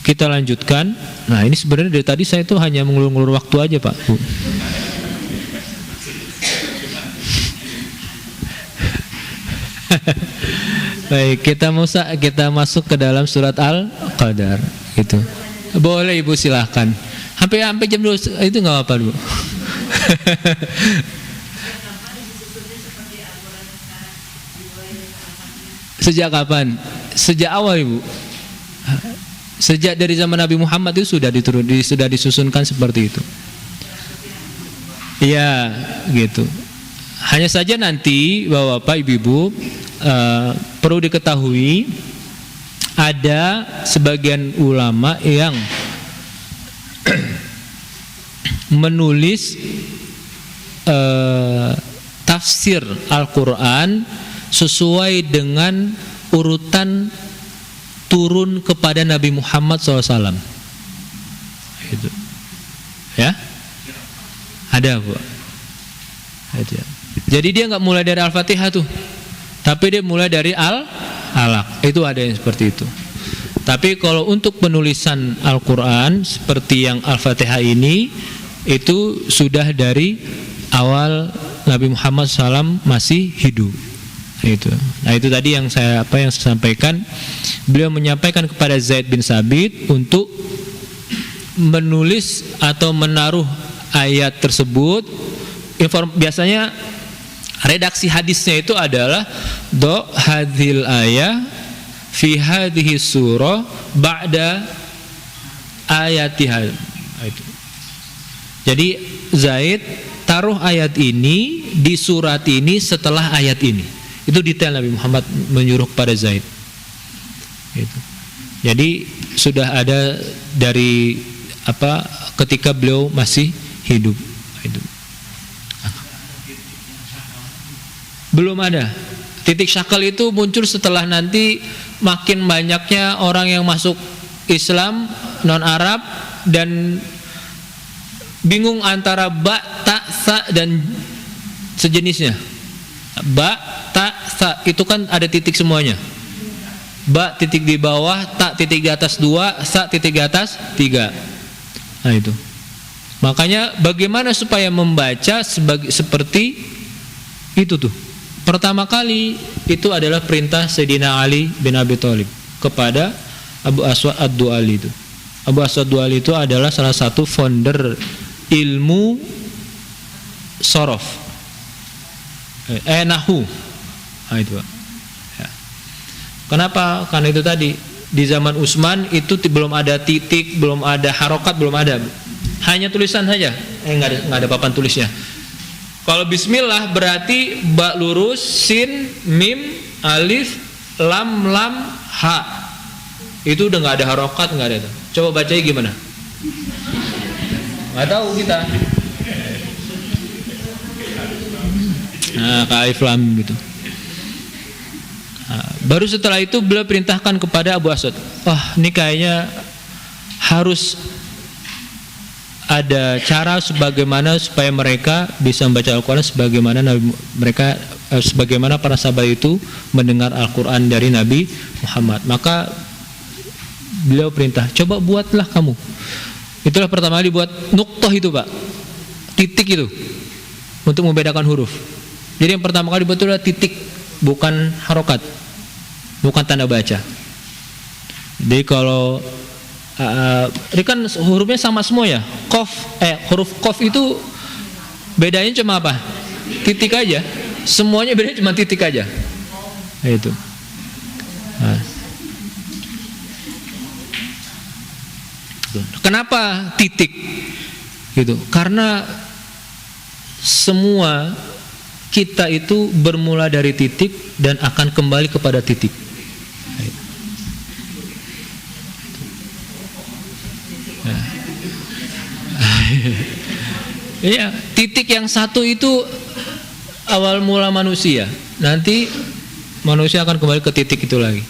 kita lanjutkan. Nah ini sebenarnya dari tadi saya tuh hanya mengulur-ngulur waktu aja Pak Bu. Baik, kita masuk ke dalam surat Al-Qadar. Itu boleh Ibu silahkan. Sampai jam 2 itu nggak apa-apa Bu. Sejak kapan? Sejak awal Ibu. Sejak dari zaman Nabi Muhammad itu sudah disusunkan seperti itu. Iya, gitu. Hanya saja nanti Bapak Ibu perlu diketahui ada sebagian ulama yang menulis tafsir Al-Quran sesuai dengan urutan turun kepada Nabi Muhammad SAW. Itu, ya, ada Bu. Ada. Jadi dia nggak mulai dari Al-Fatihah tuh, tapi dia mulai dari Al-Alaq. Itu ada yang seperti itu. Tapi kalau untuk penulisan Al-Quran seperti yang Al-Fatihah ini, itu sudah dari awal Nabi Muhammad SAW masih hidup. Itu. Nah itu tadi yang saya sampaikan. Beliau menyampaikan kepada Zaid bin Sabit untuk menulis atau menaruh ayat tersebut. Biasanya redaksi hadisnya itu adalah do hadhil ayah fi hadhihi surah ba'da ayatiha. Itu. Jadi Zaid taruh ayat ini di surat ini setelah ayat ini. Itu detail Nabi Muhammad menyuruh kepada Zaid. Itu. Jadi sudah ada dari ketika beliau masih hidup. Itu. Belum ada. Titik syakal itu muncul setelah nanti makin banyaknya orang yang masuk Islam non Arab dan bingung antara ba, ta, sa dan sejenisnya. Ba, ta, sa itu kan ada titik semuanya. Ba titik di bawah, ta titik di atas 2, sa titik di atas 3. Nah itu. Makanya bagaimana supaya membaca seperti itu tuh. Pertama kali itu adalah perintah Sayyidina Ali bin Abi Thalib kepada Abu Aswad ad-Du'ali itu. Abu Aswad ad-Du'ali itu adalah salah satu founder ilmu sorof, nahu. Nah itu. Ya. Kenapa? Karena itu tadi di zaman Utsman itu belum ada titik, belum ada harokat, belum ada. Hanya tulisan saja. Nggak ada papan tulisnya. Kalau bismillah berarti ba lurus, sin, mim, alif, lam, ha. Itu udah nggak ada harokat, nggak ada itu. Coba bacanya gimana? Nggak tahu kita. Nah, kayak alif lam gitu. Nah, baru setelah itu beliau perintahkan kepada Abu Aswad. Wah, ini kayaknya harus ada cara sebagaimana supaya mereka bisa membaca Al-Quran sebagaimana para sahabat itu mendengar Al-Quran dari Nabi Muhammad. Maka beliau perintah, coba buatlah kamu. Itulah pertama kali buat nuqtah itu Pak, titik itu untuk membedakan huruf. Jadi yang pertama kali buat itu adalah titik, bukan harokat, bukan tanda baca. Jadi kalau ini kan hurufnya sama semua ya. Huruf qaf itu bedanya cuma apa? Titik aja. Semuanya bedanya cuma titik aja. Nah, itu. Nah. Kenapa titik? Gitu. Karena semua kita itu bermula dari titik dan akan kembali kepada titik. Iya, titik yang satu itu awal mula manusia. Nanti manusia akan kembali ke titik itu lagi.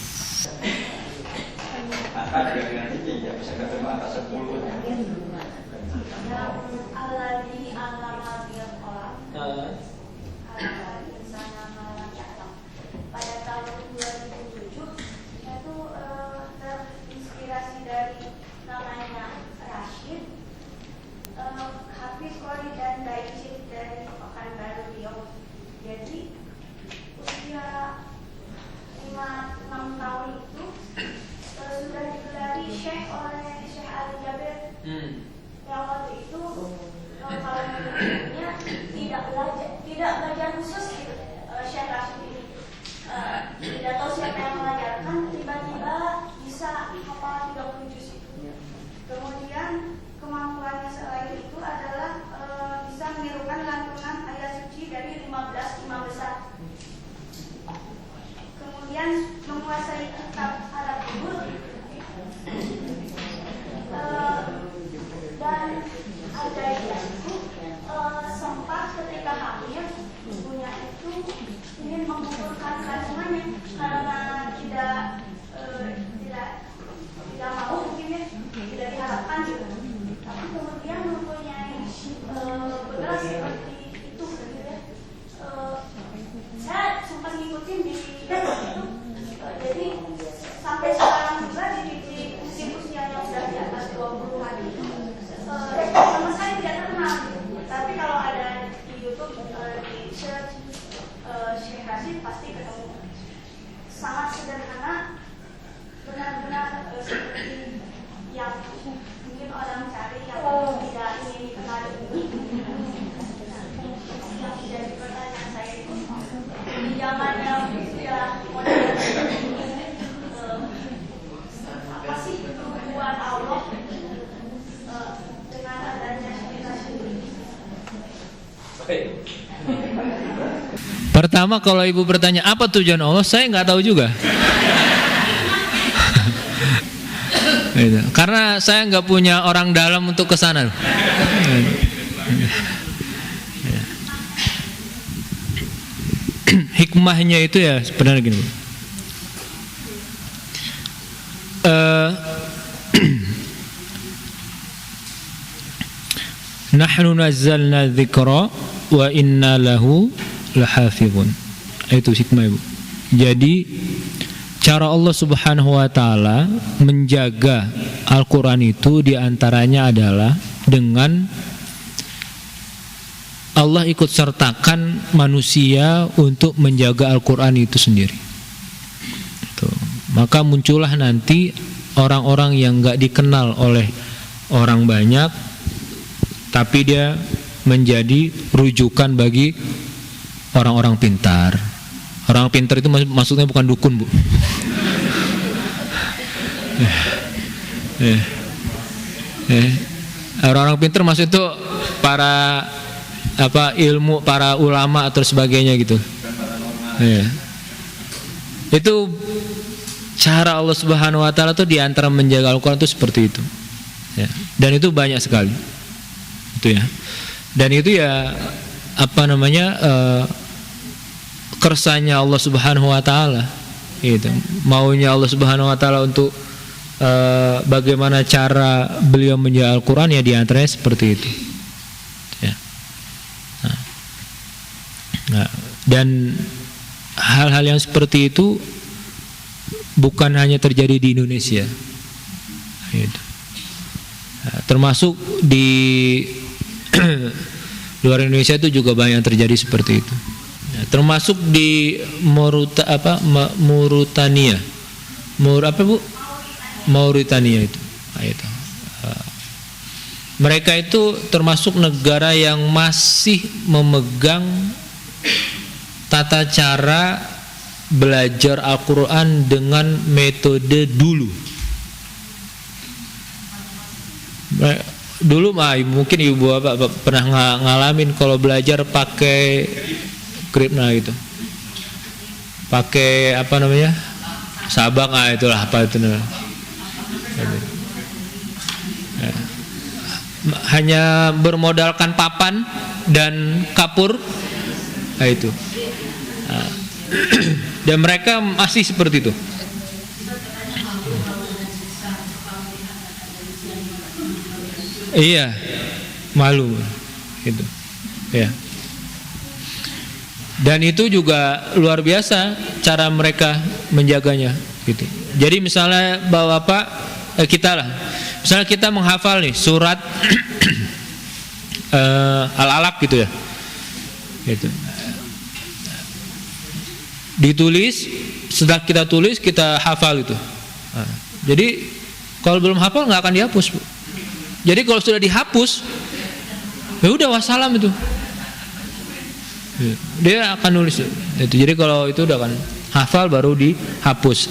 Pertama, kalau ibu bertanya apa tujuan Allah, saya nggak tahu juga. Karena saya nggak punya orang dalam untuk ke sana. Hikmahnya itu ya sebenarnya gini. Nahnu nazzalna dzikra wa inna lahu lahafizun. Itu hikmah, Ibu. Jadi cara Allah Subhanahu wa taala menjaga Al-Qur'an itu diantaranya adalah dengan Allah ikut sertakan manusia untuk menjaga Al-Qur'an itu sendiri. Tuh. Maka muncullah nanti orang-orang yang gak dikenal oleh orang banyak, tapi dia menjadi rujukan bagi orang-orang pintar. Orang pintar itu maksudnya bukan dukun, Bu. Orang-orang pintar maksud itu para ilmu, para ulama atau sebagainya gitu. Itu cara Allah Subhanahu wa taala tuh diantara menjaga Al-Qur'an itu seperti itu. Dan itu banyak sekali. Itu ya. Dan itu ya kersanya Allah Subhanahu wa taala. Gitu. Maunya Allah Subhanahu wa taala untuk bagaimana cara beliau menjaga Al-Qur'an, ya diantaranya seperti itu. Ya. Dan hal-hal yang seperti itu bukan hanya terjadi di Indonesia. Gitu. Termasuk di luar Indonesia itu juga banyak terjadi seperti itu. Termasuk di Mauritania. Mauritania itu. Mereka itu termasuk negara yang masih memegang tata cara belajar Al-Quran dengan metode dulu. Dulu mungkin ibu bapak pernah ngalamin kalau belajar pakai kripna gitu, pakai sabang, itulah apa itu namanya. Hanya bermodalkan papan dan kapur, itu. Dan mereka masih seperti itu. Iya, malu gitu. Ya. Dan itu juga luar biasa cara mereka menjaganya gitu. Jadi misalnya Bapak kita lah, misalnya kita menghafal nih surat Al-Alaq gitu ya, gitu. Ditulis, setelah kita tulis kita hafal itu. Nah, jadi kalau belum hafal nggak akan dihapus, Bu. Jadi kalau sudah dihapus, ya udah wassalam itu. Dia akan nulis itu. Jadi kalau itu udah kan hafal baru dihapus.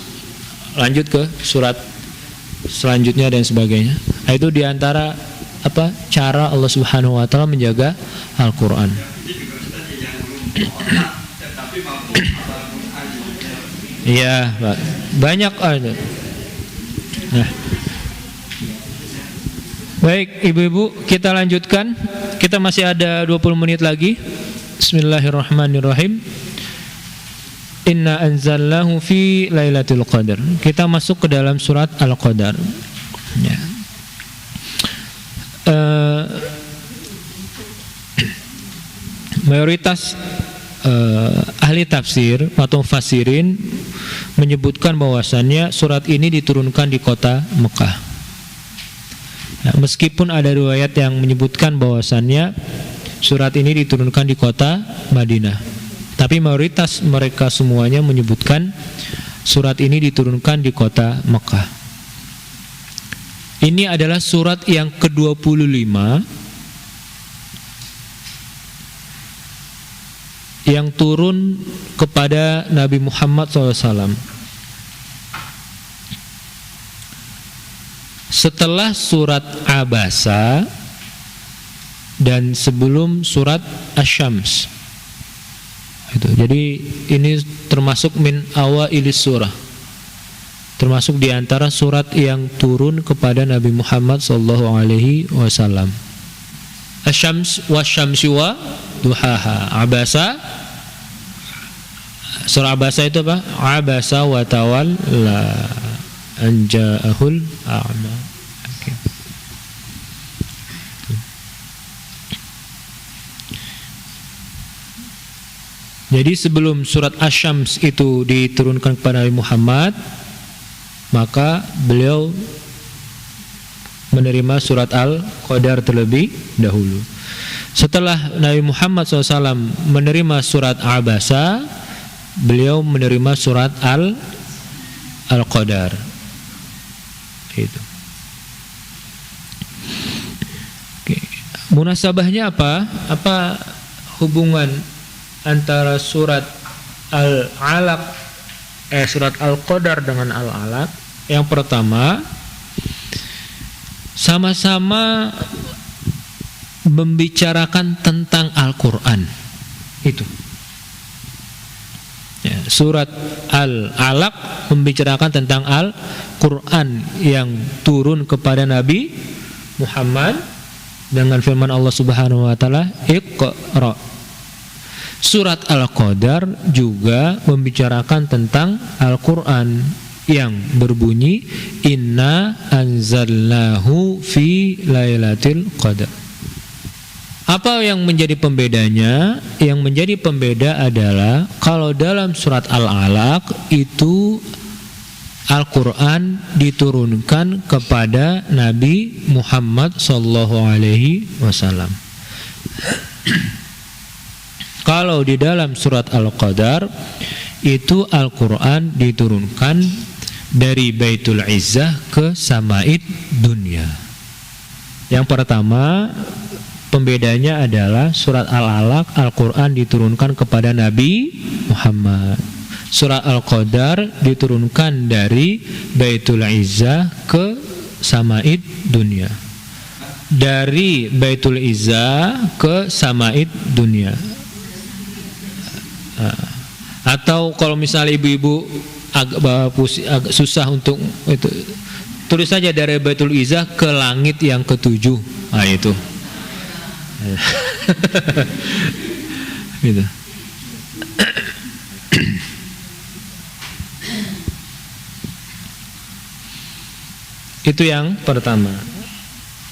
Lanjut ke surat selanjutnya dan sebagainya. Nah, itu diantara apa cara Allah Subhanahu Wa Taala menjaga Al-Quran. Iya, Pak. Banyak ada. Nah. Baik, ibu-ibu, kita lanjutkan. Kita masih ada 20 menit lagi. Bismillahirrahmanirrahim. Inna anzalnahu fi lailatul qadar. Kita masuk ke dalam surat Al-Qadar. Ya. Mayoritas ahli tafsir atau fasirin menyebutkan bahwasannya surat ini diturunkan di kota Mekah. Nah, meskipun ada riwayat yang menyebutkan bahwasannya surat ini diturunkan di kota Madinah, tapi mayoritas mereka semuanya menyebutkan surat ini diturunkan di kota Mekah. Ini adalah surat yang ke-25 yang turun kepada Nabi Muhammad SAW. Setelah surat Abasa dan sebelum surat Asy-Syams. Itu. Jadi ini termasuk min awailis surah. Termasuk di antara surat yang turun kepada Nabi Muhammad SAW. Asy-Syams wasyamsi wa duhaha. Abasa. Surah Abasa itu apa? Abasa wa tawalla an ja'ahul a'ma. Okay. Jadi sebelum surat Asy-Syams itu diturunkan kepada Nabi Muhammad, maka beliau menerima surat Al-Qadar terlebih dahulu. Setelah Nabi Muhammad SAW menerima surat Abasa, beliau menerima surat Al-Qadar. Itu. Oke. Munasabahnya apa? Apa hubungan antara surat Al-Alaq surat Al-Qadar dengan Al-Alaq? Yang pertama, sama-sama membicarakan tentang Al-Quran. Itu ya, surat Al-Alaq membicarakan tentang Al-Quran yang turun kepada Nabi Muhammad dengan firman Allah Subhanahu wa taala, Iqra. Surat Al-Qadar juga membicarakan tentang Al-Quran yang berbunyi Inna anzalnahu fi lailatul qadar. Apa yang menjadi pembedanya? Yang menjadi pembeda adalah kalau dalam surat Al-Alaq itu Al-Quran diturunkan kepada Nabi Muhammad SAW. Kalau di dalam surat Al-Qadar itu Al-Quran diturunkan dari Baitul Izzah ke Sama'id dunia. Yang pertama, pembedanya adalah surat Al-Alaq Al-Quran diturunkan kepada Nabi Muhammad. Surat Al-Qadar diturunkan dari Baitul Izzah ke Sama'id dunia. Dari Baitul Izzah ke Sama'id dunia. Atau kalau misalnya ibu-ibu agak susah untuk itu, tulis saja dari Baitul Izzah ke langit yang ke-7. Ah, itu. Gitu. Itu yang pertama.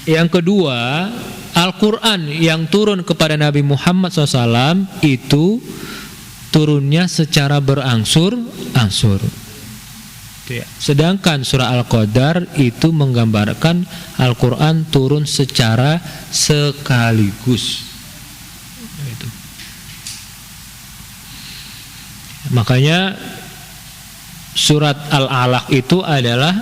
Yang kedua, Al-Quran yang turun kepada Nabi Muhammad SAW itu turunnya secara berangsur-angsur. Sedangkan surah Al-Qadar itu menggambarkan Al-Quran turun secara sekaligus. Itu. Makanya surat Al-Alaq itu adalah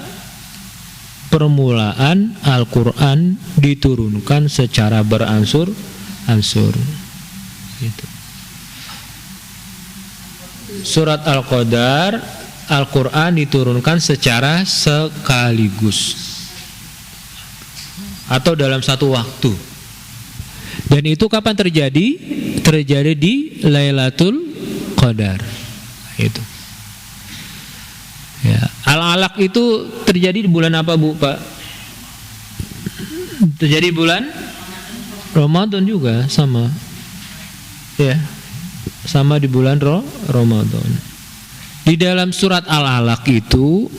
permulaan Al-Quran diturunkan secara berangsur-angsur. Gitu. Surat Al-Qadar Al-Quran diturunkan secara sekaligus atau dalam satu waktu. Dan itu kapan terjadi? Terjadi di Lailatul Qadar. Itu. Ya. Al-Alaq itu terjadi di bulan apa, Bu, Pak? Terjadi bulan Ramadan juga, sama. Ya. Sama di bulan Ramadan. Di dalam surat Al-Alaq itu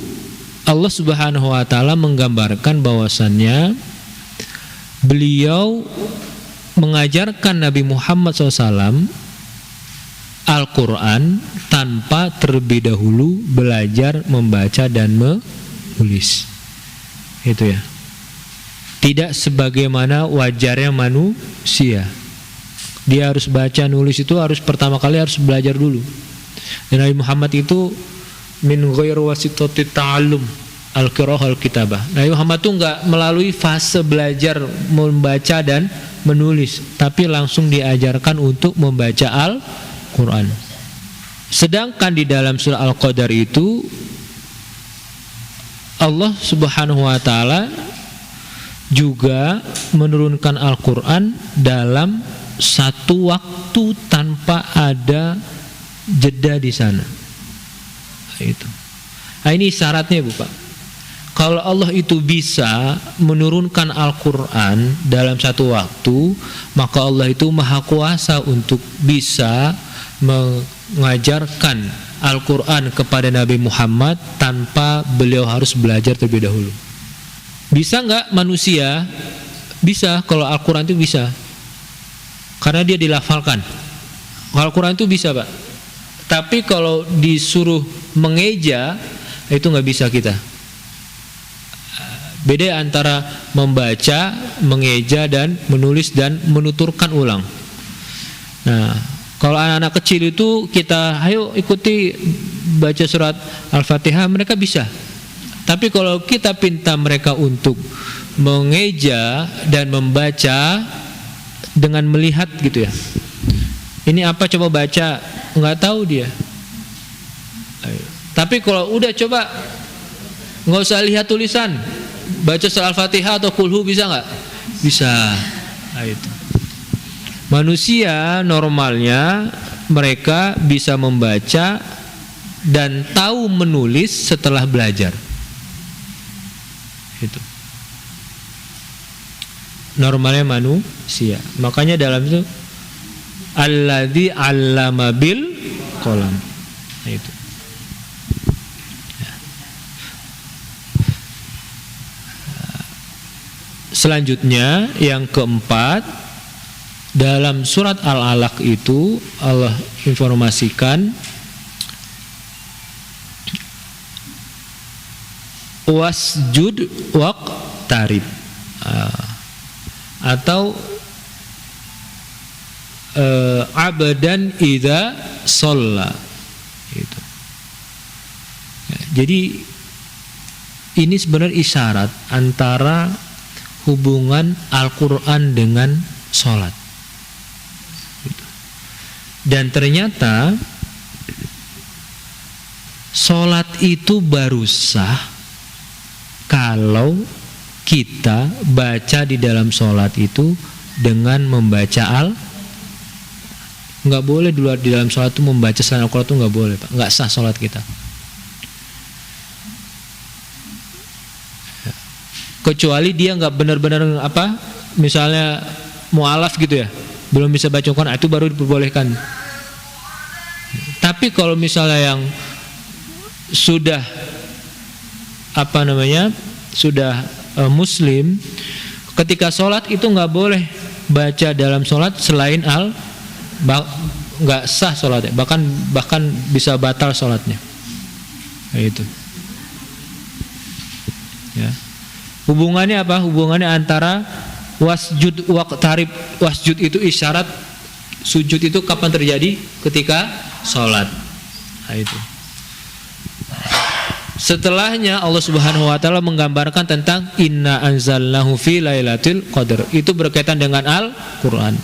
Allah Subhanahu wa taala menggambarkan bahwasannya beliau mengajarkan Nabi Muhammad SAW Al-Quran tanpa terlebih dahulu belajar membaca dan menulis. Itu ya. Tidak sebagaimana wajarnya manusia. Dia harus baca nulis itu harus pertama kali harus belajar dulu. Dan Nabi Muhammad itu min ghairi wasitati ta'allum al-qiraah al-kitabah. Nabi Muhammad itu enggak melalui fase belajar membaca dan menulis, tapi langsung diajarkan untuk membaca Al-Quran. Sedangkan di dalam surah Al-Qadar itu Allah Subhanahu wa taala juga menurunkan Al-Quran dalam satu waktu tanpa ada jeda di sana. Itu. Nah, ini syaratnya, Bu, Pak. Kalau Allah itu bisa menurunkan Al-Quran dalam satu waktu, maka Allah itu maha kuasa untuk bisa mengajarkan Al-Quran kepada Nabi Muhammad tanpa beliau harus belajar terlebih dahulu. Bisa nggak manusia? Bisa, kalau Al-Quran itu bisa. Karena dia dilafalkan. Al-Quran itu bisa, Pak. Tapi kalau disuruh mengeja, itu nggak bisa kita. Beda antara membaca, mengeja, dan menulis dan menuturkan ulang. Nah, kalau anak-anak kecil itu kita, ayo ikuti baca surat Al-Fatihah, mereka bisa. Tapi kalau kita pinta mereka untuk mengeja dan membaca dengan melihat gitu ya. Ini apa, coba baca, nggak tahu dia. Tapi kalau udah coba nggak usah lihat tulisan, baca surah Al-Fatihah atau Qul Hu, bisa nggak? Bisa. Nah, itu. Manusia normalnya mereka bisa membaca dan tahu menulis setelah belajar. Itu. Normalnya manusia. Makanya dalam itu alladzi 'allama bil qalam. Nah, itu. Selanjutnya yang keempat, dalam surat Al-Alaq itu Allah informasikan wasjud waqtarib, atau abdan idza shalla. Itu. Ya, jadi ini sebenarnya isyarat antara hubungan Al-Quran dengan sholat. Dan ternyata sholat itu baru sah kalau kita baca di dalam sholat itu dengan membaca nggak boleh dulu di dalam sholat itu membaca selain Al-Quran itu nggak boleh, Pak. Nggak sah sholat kita. Kecuali dia nggak benar-benar apa, misalnya mu'alaf gitu ya, belum bisa baca Quran, itu baru diperbolehkan. Tapi kalau misalnya yang sudah muslim, ketika sholat itu nggak boleh baca dalam sholat selain nggak sah sholatnya, bahkan bisa batal sholatnya. Kayak itu. Ya. Hubungannya apa? Hubungannya antara wasjud waqtarib. Wasjud itu isyarat, sujud itu kapan terjadi? Ketika sholat. Nah, itu. Setelahnya Allah Subhanahu wa taala menggambarkan tentang inna anzalnahu fi lailatul qadar. Itu berkaitan dengan Al-Qur'an.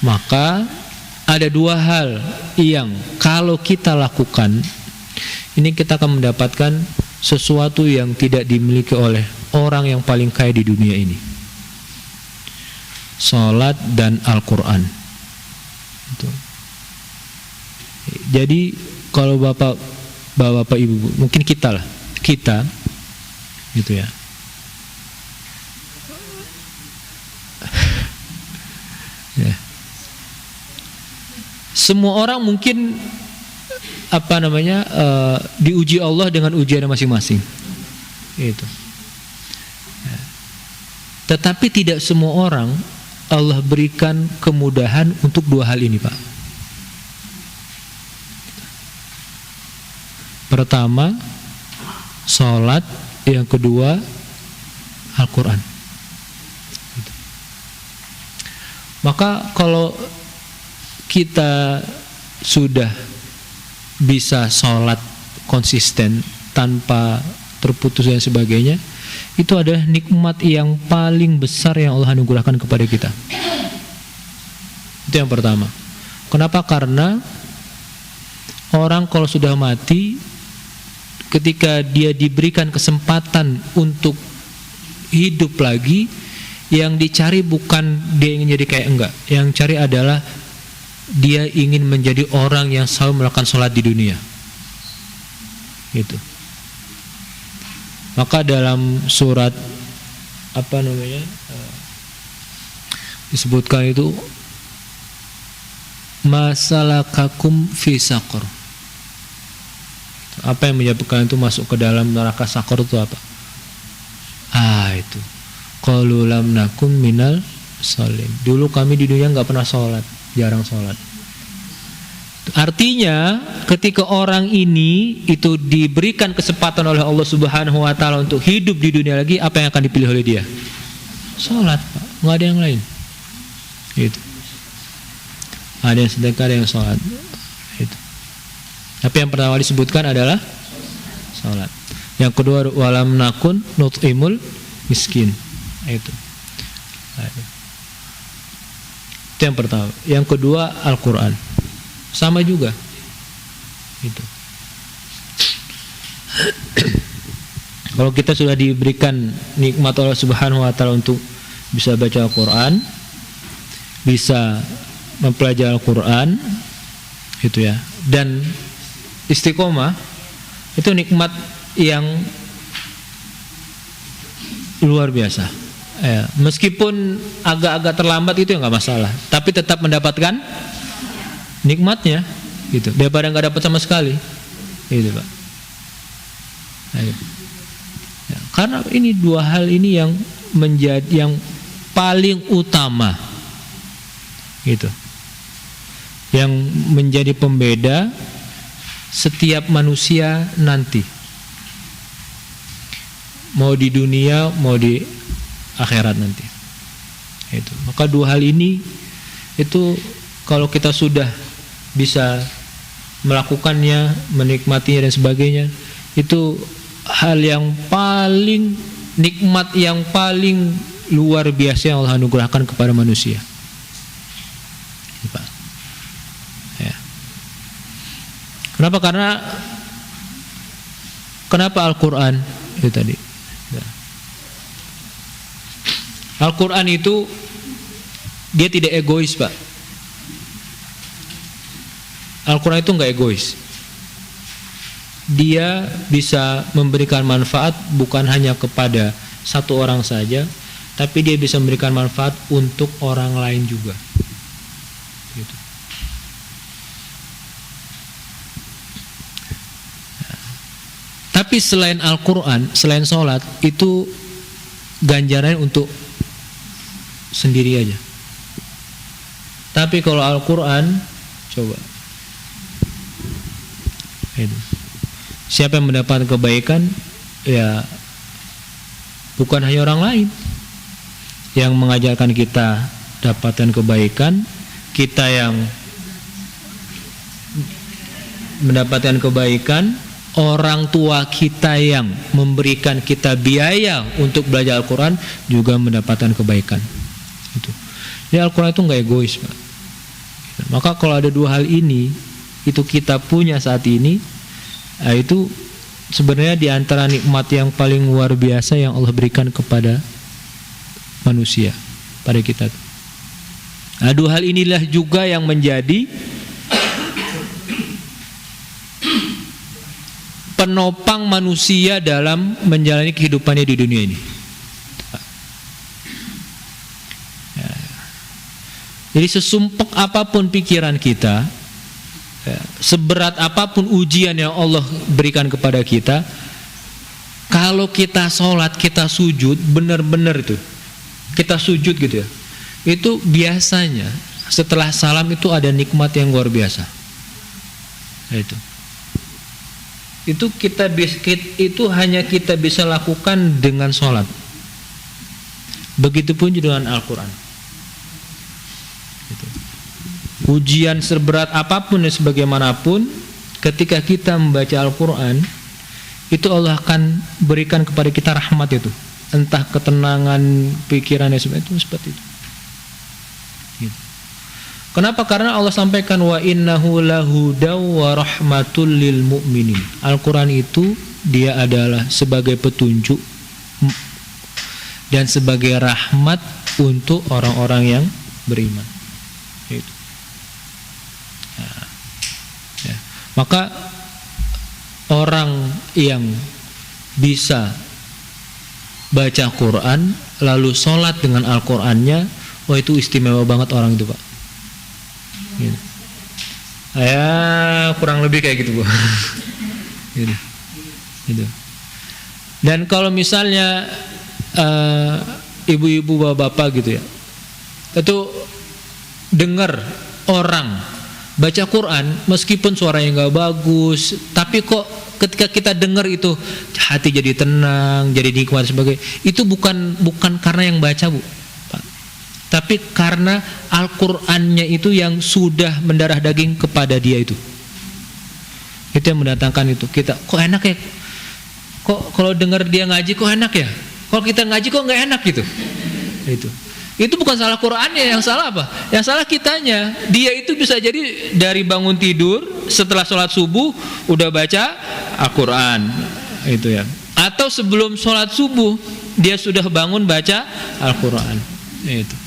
Maka ada dua hal yang kalau kita lakukan, ini kita akan mendapatkan sesuatu yang tidak dimiliki oleh orang yang paling kaya di dunia ini. Salat dan Al-Qur'an. Jadi kalau Bapak Ibu, mungkin kita gitu ya. Ya. Semua orang mungkin diuji Allah dengan ujian masing-masing. Itu. Ya. Tetapi tidak semua orang Allah berikan kemudahan untuk dua hal ini, Pak. Pertama, sholat. Yang kedua, Al-Quran. Maka kalau kita sudah bisa sholat konsisten tanpa terputus dan sebagainya, itu adalah nikmat yang paling besar yang Allah anugerahkan kepada kita. Itu yang pertama. Kenapa? Karena orang kalau sudah mati, ketika dia diberikan kesempatan untuk hidup lagi, yang dicari bukan dia ingin jadi kayak enggak. Yang cari adalah dia ingin menjadi orang yang selalu melakukan sholat di dunia. Gitu. Maka dalam surat disebutkan itu masalakakum fi saqar. Apa yang menyebabkan itu masuk ke dalam neraka sakor itu apa? Itu qalu lam nakum minal sholin. Dulu kami di dunia nggak pernah sholat, jarang sholat. Artinya ketika orang ini itu diberikan kesempatan oleh Allah Subhanahu wa taala untuk hidup di dunia lagi, apa yang akan dipilih oleh dia? Sholat, Pak. Nggak ada yang lain. Gitu. Ada yang sedekah, ada yang sholat. Itu. Tapi yang pertama disebutkan adalah sholat. Yang kedua walam nakun nut'imul miskin. Itu yang pertama. Yang kedua Al-Quran. Sama juga. Itu. Kalau kita sudah diberikan nikmat Allah Subhanahu wa taala untuk bisa baca Al-Quran, bisa mempelajari Al-Quran, itu ya, dan istiqomah, itu nikmat yang luar biasa. Meskipun agak-agak terlambat itu ya nggak masalah, tapi tetap mendapatkan nikmatnya, gitu. Daripada nggak dapat sama sekali, gitu Pak. Ya, karena ini dua hal ini yang menjadi yang paling utama, gitu, yang menjadi pembeda setiap manusia nanti, mau di dunia mau di akhirat nanti. Itu. Maka dua hal ini itu kalau kita sudah bisa melakukannya, menikmatinya dan sebagainya, itu hal yang paling nikmat, yang paling luar biasa yang Allah anugerahkan kepada manusia. Ya. Kenapa? Kenapa Al-Quran itu tadi? Ya. Al-Quran itu dia tidak egois, Pak. Al-Quran itu enggak egois. Dia bisa memberikan manfaat bukan hanya kepada satu orang saja, tapi dia bisa memberikan manfaat untuk orang lain juga. Gitu. Tapi Tapi selain Al-Quran, selain sholat, itu ganjarannya untuk sendiri aja. Tapi kalau Al-Quran, coba, siapa yang mendapat kebaikan, ya bukan hanya orang lain yang mengajarkan kita dapatkan kebaikan, kita yang mendapatkan kebaikan, orang tua kita yang memberikan kita biaya untuk belajar Al-Quran juga mendapatkan kebaikan. Itu. Jadi Al-Quran itu nggak egois, Pak. Maka kalau ada dua hal ini, itu kita punya saat ini, itu sebenarnya di antara nikmat yang paling luar biasa yang Allah berikan kepada manusia, pada kita. Nah, dua hal inilah juga yang menjadi penopang manusia dalam menjalani kehidupannya di dunia ini. Jadi sesumpek apapun pikiran kita, seberat apapun ujian yang Allah berikan kepada kita, kalau kita sholat, kita sujud, benar-benar itu kita sujud gitu ya, itu biasanya setelah salam itu ada nikmat yang luar biasa. Itu hanya kita bisa lakukan dengan sholat. Begitupun juga dengan Al-Quran. Ujian seberat apapun dan sebagaimanapun, ketika kita membaca Al-Quran, itu Allah akan berikan kepada kita rahmat itu, entah ketenangan pikirannya, itu seperti itu. Kenapa? Karena Allah sampaikan wa innahu lahudaw wa rahmatul lil mu'minin. Al-Quran itu dia adalah sebagai petunjuk dan sebagai rahmat untuk orang-orang yang beriman. Itu. Ya. Maka orang yang bisa baca Quran lalu sholat dengan Al-Qurannya, itu istimewa banget orang itu, Pak. Gitu. Ya kurang lebih kayak gitu, Bu. Gitu. Dan kalau misalnya ibu-ibu bapak-bapak gitu ya, itu dengar orang baca Quran meskipun suaranya nggak bagus, tapi kok ketika kita dengar itu hati jadi tenang, jadi nikmat sebagai itu bukan karena yang baca, Bu, Pak, tapi karena Al-Qur'annya itu yang sudah mendarah daging kepada dia itu yang mendatangkan itu. Kita kok enak ya, kok kalau dengar dia ngaji kok enak ya, kalau kita ngaji kok nggak enak gitu. Itu bukan salah Qur'annya, yang salah apa? Yang salah kitanya. Dia itu bisa jadi dari bangun tidur setelah sholat subuh udah baca Al-Quran, itu ya. Atau sebelum sholat subuh dia sudah bangun baca Al-Quran, itu.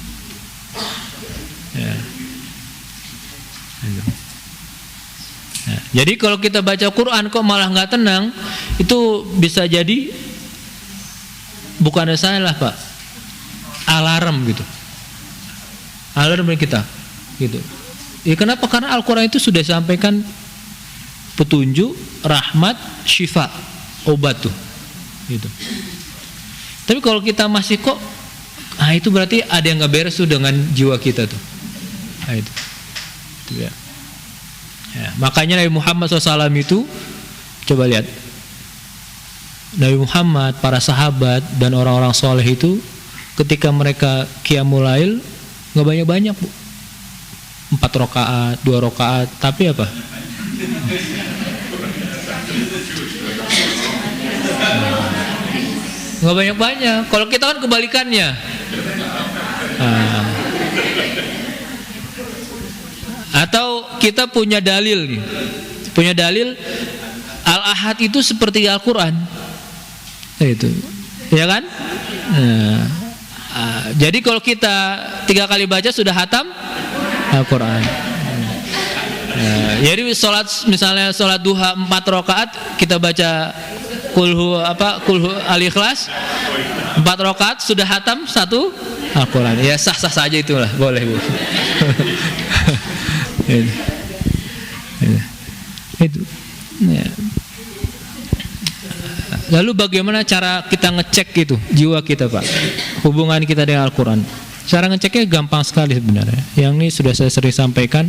Ya. Nah, jadi kalau kita baca Quran kok malah nggak tenang, itu bisa jadi bukan ada salah, Pak, alarm gitu, alarm kita gitu. Ya kenapa? Karena Al-Quran itu sudah sampaikan petunjuk, rahmat, syifa, obat tuh gitu. Tapi kalau kita masih kok, itu berarti ada yang nggak beres tuh dengan jiwa kita tuh. Itu ya. Makanya Nabi Muhammad SAW itu, coba lihat, Nabi Muhammad, para sahabat dan orang-orang soleh itu ketika mereka qiyamul lail nggak banyak-banyak, Bu, 4 rakaat, 2 rakaat, tapi apa? Nggak banyak-banyak. Kalau kita kan kebalikannya. Atau kita punya dalil nih, punya dalil Al-Ahad itu seperti Al-Quran, itu, ya kan? Jadi kalau kita 3 kali baca sudah hatam Al-Quran. Jadi sholat, misalnya sholat duha 4 rakaat kita baca kulhu al-ikhlas 4 rakaat sudah hatam 1 Al-Quran. Ya sah-sah saja itulah, boleh, Bu. Itu. Ya. Lalu bagaimana cara kita ngecek itu jiwa kita, Pak? Hubungan kita dengan Al-Quran. Cara ngeceknya gampang sekali sebenarnya. Yang ini sudah saya sering sampaikan.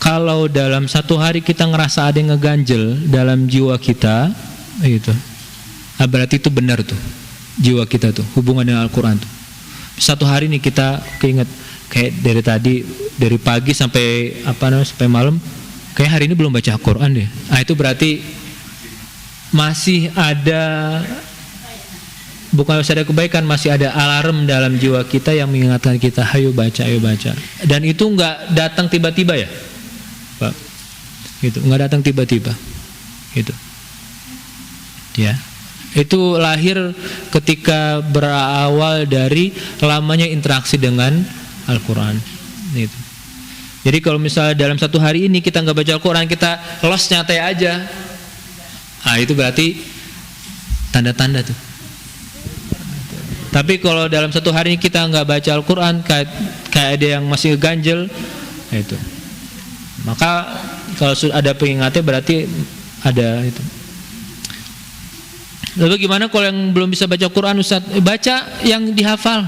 Kalau dalam satu hari kita ngerasa ada yang ngeganjel dalam jiwa kita, gitu, berarti itu benar tuh jiwa kita tuh, hubungan dengan Al-Quran tuh. Satu hari nih kita keinget, kayak dari tadi, dari pagi sampai sampai malam, kayak hari ini belum baca Al-Quran deh. Itu berarti masih ada, bukan masih ada kebaikan, masih ada alarm dalam jiwa kita yang mengingatkan kita, ayo baca, ayo baca. Dan itu nggak datang tiba-tiba ya, Pak. Gitu, nggak datang tiba-tiba. Gitu. Ya. Itu lahir ketika berawal dari lamanya interaksi dengan Al-Quran. Gitu. Jadi kalau misalnya dalam satu hari ini kita nggak baca Al-Quran, kita los nyantai aja. Itu berarti tanda-tanda tuh. Tapi kalau dalam satu hari ini kita nggak baca Al-Quran, kayak ada yang masih ganjel, itu. Maka kalau sudah ada pengingatnya berarti ada itu. Lalu gimana kalau yang belum bisa baca Quran, Ustaz? Baca yang dihafal.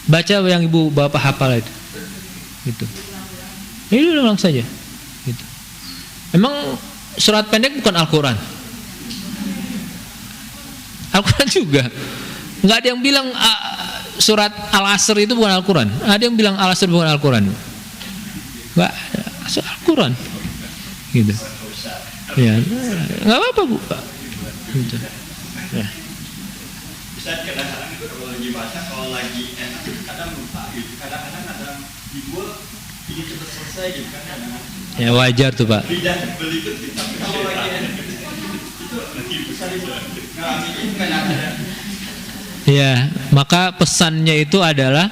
Baca yang ibu bapak hafal itu. Gitu. Ini ulang saja. Gitu. Emang surat pendek bukan Al-Quran? Al-Quran juga. Nggak ada yang bilang surat Al-Asr itu bukan Al-Quran. Ada yang bilang Al-Asr bukan Al-Quran. Nggak, Al-Quran. Gitu. Ya, nggak apa-apa Bu. Gitu. Ya. Bisa kadang-kadang itu kalau lagi baca, kalau lagi enak kadang lupa gitu. Kadang-kadang ada dibuat ini cepat selesai gitu kan, kadang-kadang. Ya wajar tuh Pak. Lidah beli itu, tapi kalau lagi enak itu lagi bisa ngalamin itu kadang-kadang. Ya, maka pesannya itu adalah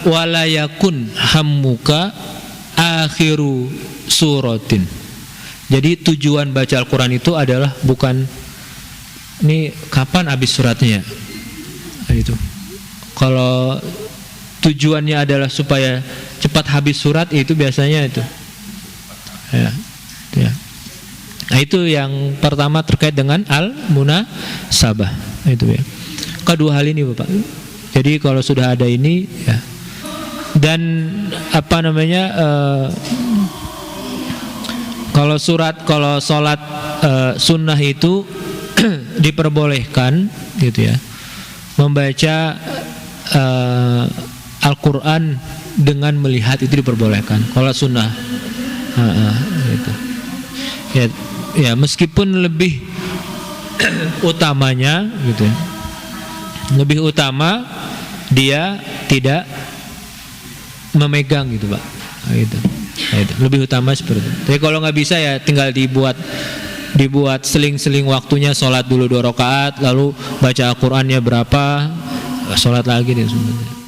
walayakun hammuka akhiru suratin. Jadi tujuan baca Al-Quran itu adalah bukan ini kapan habis suratnya. Itu. Kalau tujuannya adalah supaya cepat habis surat, itu biasanya itu. Ya. Ya. Nah, itu yang pertama terkait dengan al-munasabah. Itu ya. Kedua hal ini Bapak. Jadi kalau sudah ada ini ya. Dan kalau sholat sunnah itu diperbolehkan gitu ya, membaca Al-Quran dengan melihat, itu diperbolehkan kalau sunnah. Gitu. Ya meskipun lebih utamanya gitu, lebih utama dia tidak memegang gitu Pak. Gitu. Itu lebih utama seperti itu. Tapi kalau nggak bisa ya tinggal dibuat seling-seling waktunya, sholat dulu 2 rakaat, lalu baca Al-Qurannya berapa, sholat lagi deh sebenarnya.